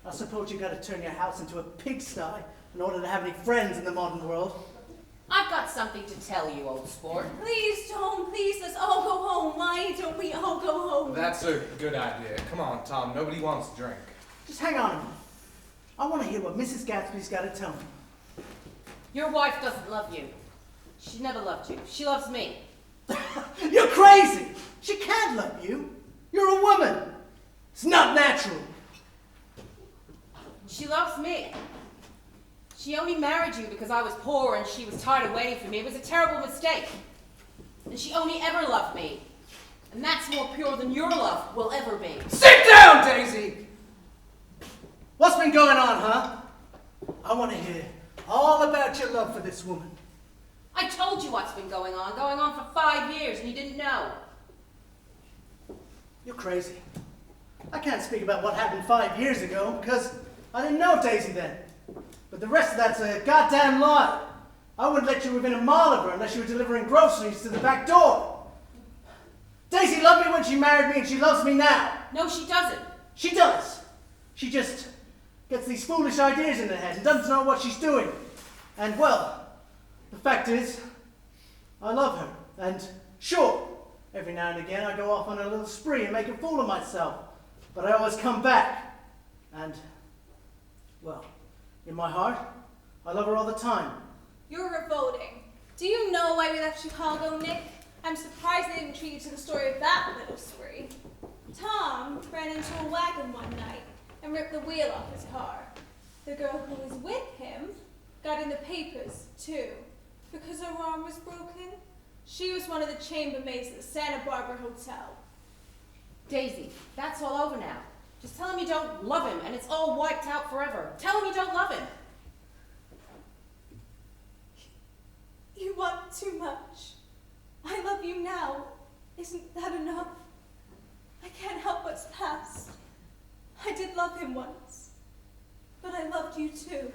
I suppose you gotta turn your house into a pigsty in order to have any friends in the modern world. I've got something to tell you, old sport. Please, Tom, please, let's all go home. Why don't we all go home? That's a good idea. Come on, Tom. Nobody wants to drink. Just hang on a minute. I want to hear what Mrs. Gatsby's got to tell me. Your wife doesn't love you. She never loved you. She loves me. You're crazy! She can't love you. You're a woman. It's not natural. She loves me. She only married you because I was poor and she was tired of waiting for me. It was a terrible mistake. And she only ever loved me. And that's more pure than your love will ever be. Sit down, Daisy! What's been going on, huh? I want to hear all about your love for this woman. I told you what's been going on for 5 years, and you didn't know. You're crazy. I can't speak about what happened 5 years ago because I didn't know Daisy then. But the rest of that's a goddamn lie. I wouldn't let you within a mile of her unless you were delivering groceries to the back door. Daisy loved me when she married me and she loves me now. No, she doesn't. She does. She just gets these foolish ideas in her head and doesn't know what she's doing. And well, the fact is, I love her. And sure, every now and again I go off on a little spree and make a fool of myself. But I always come back. And, well, in my heart, I love her all the time. You're revolting. Do you know why we left Chicago, Nick? I'm surprised they didn't treat you to the story of that little spree. Tom ran into a wagon one night and ripped the wheel off his car. The girl who was with him got in the papers, too, because her arm was broken. She was one of the chambermaids at the Santa Barbara Hotel. Daisy, that's all over now. Just tell him you don't love him, and it's all wiped out forever. Tell him you don't love him. You want too much. I love you now. Isn't that enough? I can't help what's past. I did love him once, but I loved you too.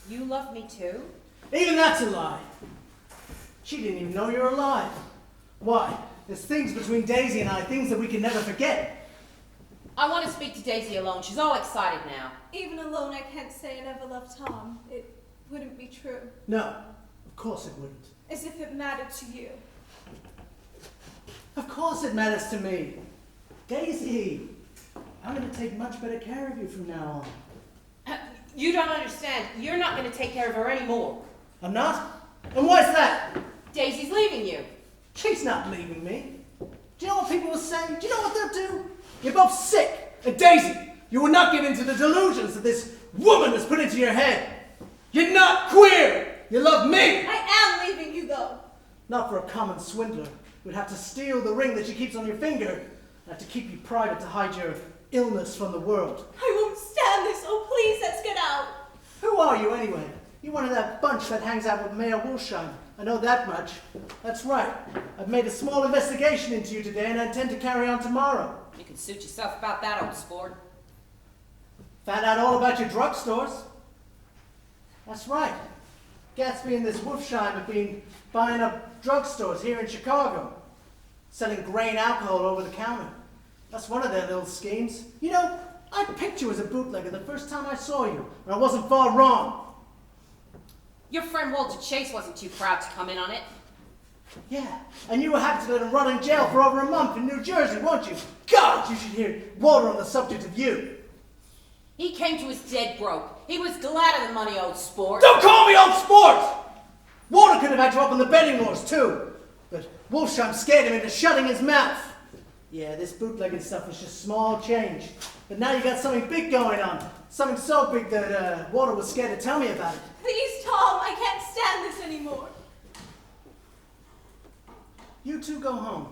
You love me too? Even that's a lie. She didn't even know you're alive. Why? There's things between Daisy and I, things that we can never forget. I want to speak to Daisy alone. She's all excited now. Even alone, I can't say I never loved Tom. It wouldn't be true. No, of course it wouldn't. As if it mattered to you. Of course it matters to me. Daisy, I'm going to take much better care of you from now on. You don't understand. You're not going to take care of her anymore. I'm not? And why's that? Daisy's leaving you. She's not leaving me. Do you know what people will say? Do you know what they'll do? You're both sick. And Daisy, you will not give in to the delusions that this woman has put into your head. You're not queer. You love me. I am leaving you, though. Not for a common swindler who'd have to steal the ring that she keeps on your finger and have to keep you private to hide your illness from the world. I won't stand this. Oh, please, let's get out. Who are you, anyway? You're one of that bunch that hangs out with Mayor Wolsheim. I know that much. That's right. I've made a small investigation into you today, and I intend to carry on tomorrow. You can suit yourself about that, old sport. Found out all about your drugstores. That's right. Gatsby and this Wolfsheim have been buying up drugstores here in Chicago, selling grain alcohol over the counter. That's one of their little schemes. You know, I picked you as a bootlegger the first time I saw you, and I wasn't far wrong. Your friend Walter Chase wasn't too proud to come in on it. Yeah, and you were happy to let him rot in jail for over a month in New Jersey, weren't you? God, you should hear Walter on the subject of you. He came to his dead broke. He was glad of the money, old sport. Don't call me old sport! Walter could have had you up on the betting wars too, but Wolfsheim scared him into shutting his mouth. Yeah, this bootlegging stuff was just small change. But now you got something big going on. Something so big that Walter was scared to tell me about it. Please, Tom, I can't stand this anymore. You two go home.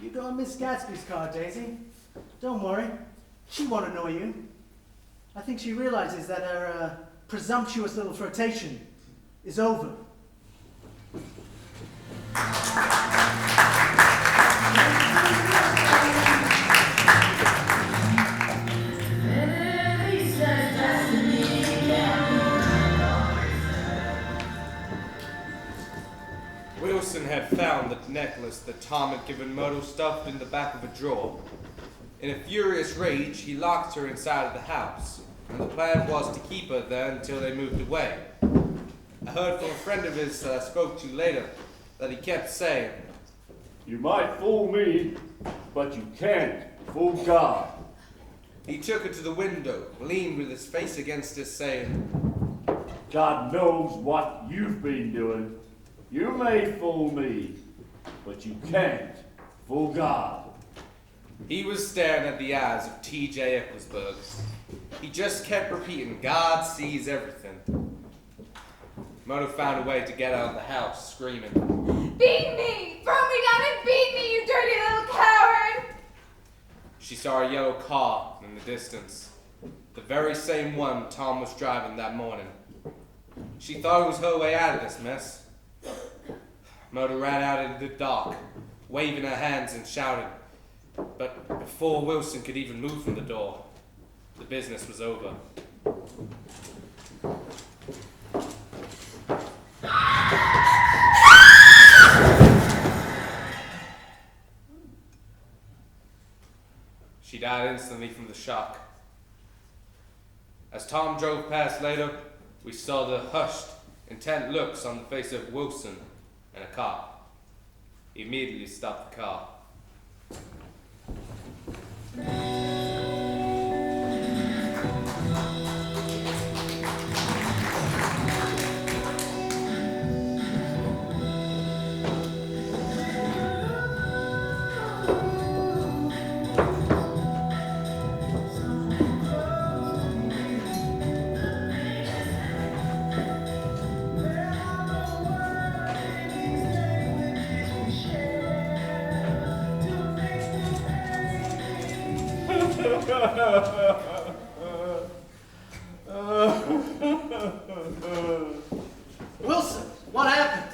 You go in Miss Gatsby's car, Daisy. Don't worry. She won't annoy you. I think she realizes that her presumptuous little flirtation is over. Wilson had found the necklace that Tom had given Myrtle stuffed in the back of a drawer. In a furious rage, he locked her inside of the house, and the plan was to keep her there until they moved away. I heard from a friend of his that I spoke to later that he kept saying, You might fool me, but you can't fool God. He took her to the window, leaned with his face against it, saying, God knows what you've been doing. You may fool me, but you can't fool God. He was staring at the eyes of T.J. Ecclesburg. He just kept repeating, God sees everything. Mona found a way to get out of the house, screaming, Beat me! Throw me down and beat me, you dirty little coward! She saw a yellow car in the distance, the very same one Tom was driving that morning. She thought it was her way out of this mess. Mona ran out into the dark, waving her hands and shouting. But before Wilson could even move from the door, the business was over. She died instantly from the shock. As Tom drove past later, we saw the hushed, intent looks on the face of Wilson and a cop. He immediately stopped the car. Wilson, what happened?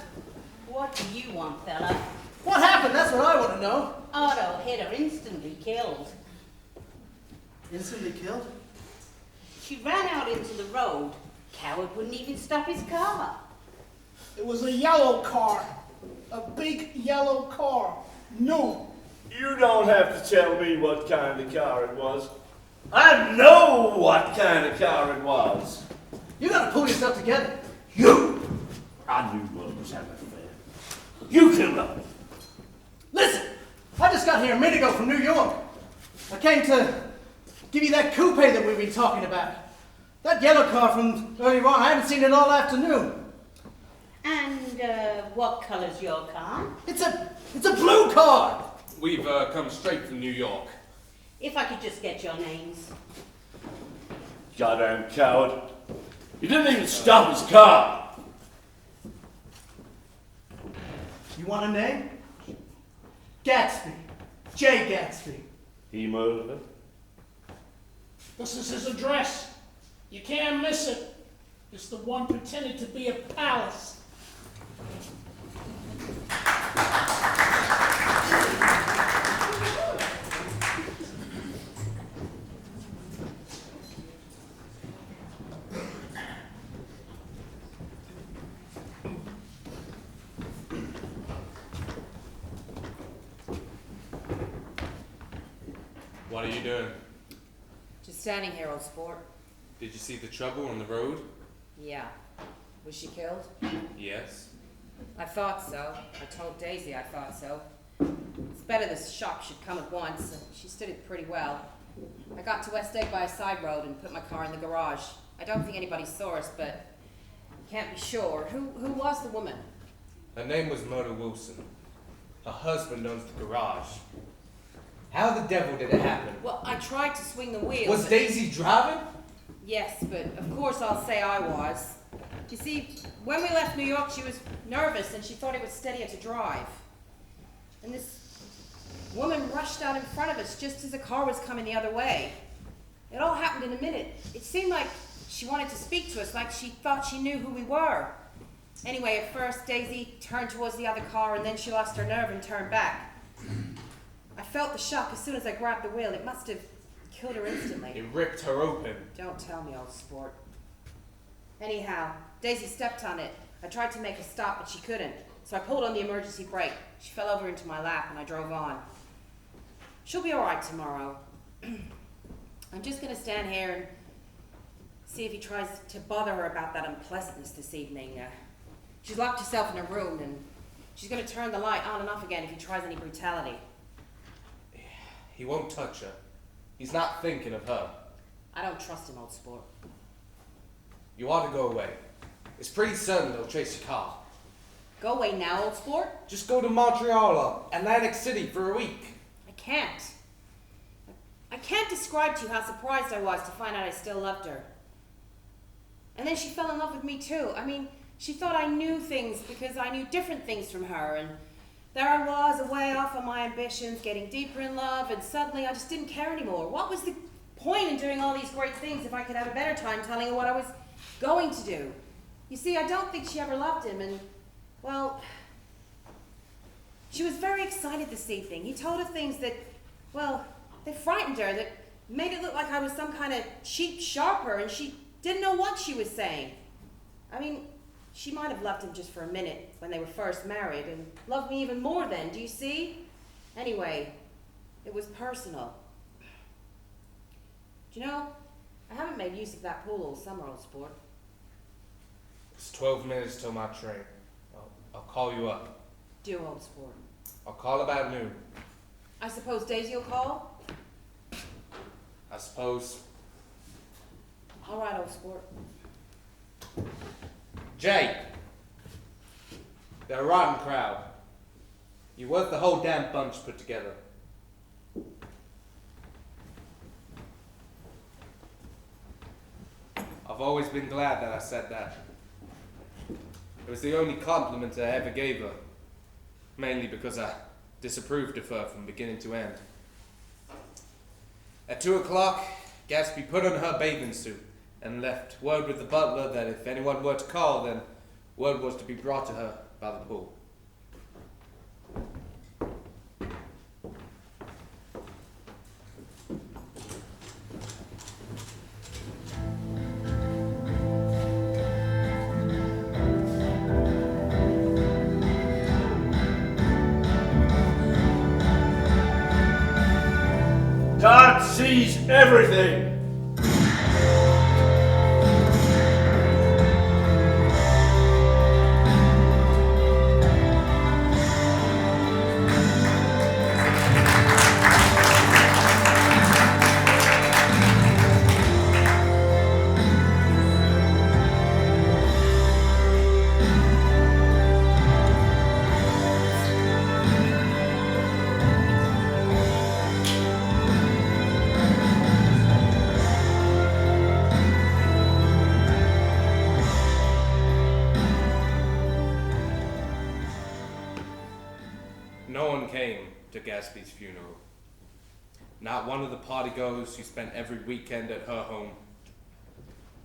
What do you want, fella? What happened? That's what I want to know. Otto hit her instantly killed. Instantly killed? She ran out into the road. Coward wouldn't even stop his car. It was a yellow car. A big yellow car. No. You don't have to tell me what kind of car it was. I know what kind of car it was. You gotta pull yourself together. You! I knew what was having affair. You killed her. Listen, I just got here a minute ago from New York. I came to give you that coupe that we've been talking about. That yellow car from earlier on, I haven't seen it all afternoon. And what color's your car? It's a blue car. We've come straight from New York. If I could just get your names. Goddamn coward. You didn't even stop his car. You want a name? Gatsby. Jay Gatsby. He murdered her. This is his address. You can't miss it. It's the one pretending to be a palace. What are you doing? Just standing here, old sport. Did you see the trouble on the road? Yeah. Was she killed? Yes. I thought so. I told Daisy I thought so. It's better this shock should come at once, and she stood it pretty well. I got to West Egg by a side road and put my car in the garage. I don't think anybody saw us, but can't be sure. Who was the woman? Her name was Mona Wilson. Her husband owns the garage. How the devil did it happen? Well, I tried to swing the wheel. Was but- Daisy driving? Yes, but of course I'll say I was. You see, when we left New York, she was nervous and she thought it was steadier to drive. And this woman rushed out in front of us just as the car was coming the other way. It all happened in a minute. It seemed like she wanted to speak to us, like she thought she knew who we were. Anyway, at first Daisy turned towards the other car and then she lost her nerve and turned back. I felt the shock as soon as I grabbed the wheel. It must have killed her instantly. It ripped her open. Don't tell me, old sport. Anyhow, Daisy stepped on it. I tried to make her stop, but she couldn't. So I pulled on the emergency brake. She fell over into my lap and I drove on. She'll be all right tomorrow. I'm just gonna stand here and see if he tries to bother her about that unpleasantness this evening. She's locked herself in her room, and she's gonna turn the light on and off again if he tries any brutality. He won't touch her. He's not thinking of her. I don't trust him, old sport. You ought to go away. It's pretty certain they'll chase your car. Go away now, old sport. Just go to Montreal or Atlantic City for a week. I can't. I can't describe to you how surprised I was to find out I still loved her. And then she fell in love with me too. I mean, she thought I knew things because I knew different things from her, and there I was, away off on my ambitions, getting deeper in love, and suddenly I just didn't care anymore. What was the point in doing all these great things if I could have a better time telling her what I was going to do? You see, I don't think she ever loved him, and, well, she was very excited this evening. He told her things that, well, they frightened her, that made it look like I was some kind of cheap sharper, and she didn't know what she was saying. I mean, she might have loved him just for a minute when they were first married, and loved me even more then, do you see? Anyway, it was personal. Do you know, I haven't made use of that pool all summer, old sport. It's 12 minutes till my train. I'll call you up. Do, old sport. I'll call about noon. I suppose Daisy will call? I suppose. All right, old sport. Jay! They're a rotten crowd. You're worth the whole damn bunch put together. I've always been glad that I said that. It was the only compliment I ever gave her, mainly because I disapproved of her from beginning to end. At 2 o'clock, Gatsby put on her bathing suit and left word with the butler that if anyone were to call, then word was to be brought to her by the pool. God sees everything. No one came to Gatsby's funeral. Not one of the partygoers who spent every weekend at her home.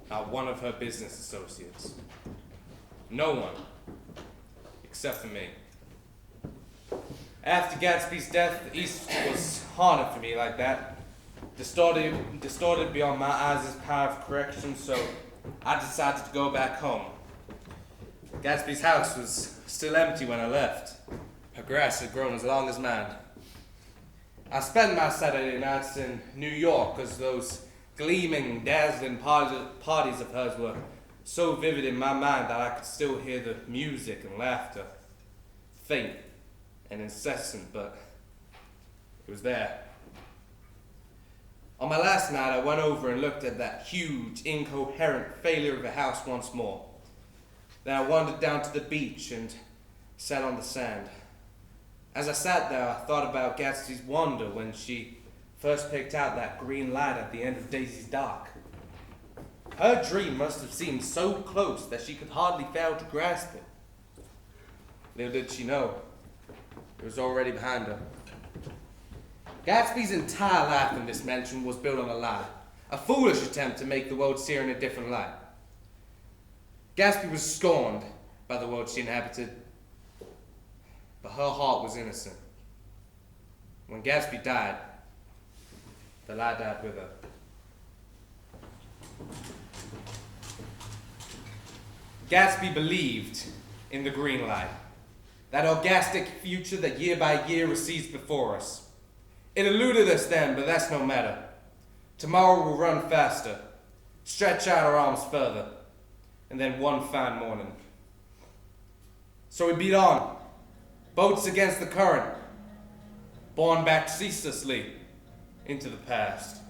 Not one of her business associates. No one, except for me. After Gatsby's death, the East was haunted for me like that. Distorted beyond my eyes' power of correction, so I decided to go back home. Gatsby's house was still empty when I left. Her grass had grown as long as mine. I spent my Saturday nights in New York because those gleaming, dazzling parties of hers were so vivid in my mind that I could still hear the music and laughter. Faint and incessant, but it was there. On my last night, I went over and looked at that huge, incoherent failure of a house once more. Then I wandered down to the beach and sat on the sand. As I sat there, I thought about Gatsby's wonder when she first picked out that green light at the end of Daisy's dock. Her dream must have seemed so close that she could hardly fail to grasp it. Little did she know, it was already behind her. Gatsby's entire life in this mansion was built on a lie, a foolish attempt to make the world see her in a different light. Gatsby was scorned by the world she inhabited, but her heart was innocent. When Gatsby died, the lie died with her. Gatsby believed in the green light, that orgastic future that year by year recedes before us. It eluded us then, but that's no matter. Tomorrow we'll run faster, stretch out our arms further, and then one fine morning. So we beat on, boats against the current, borne back ceaselessly into the past.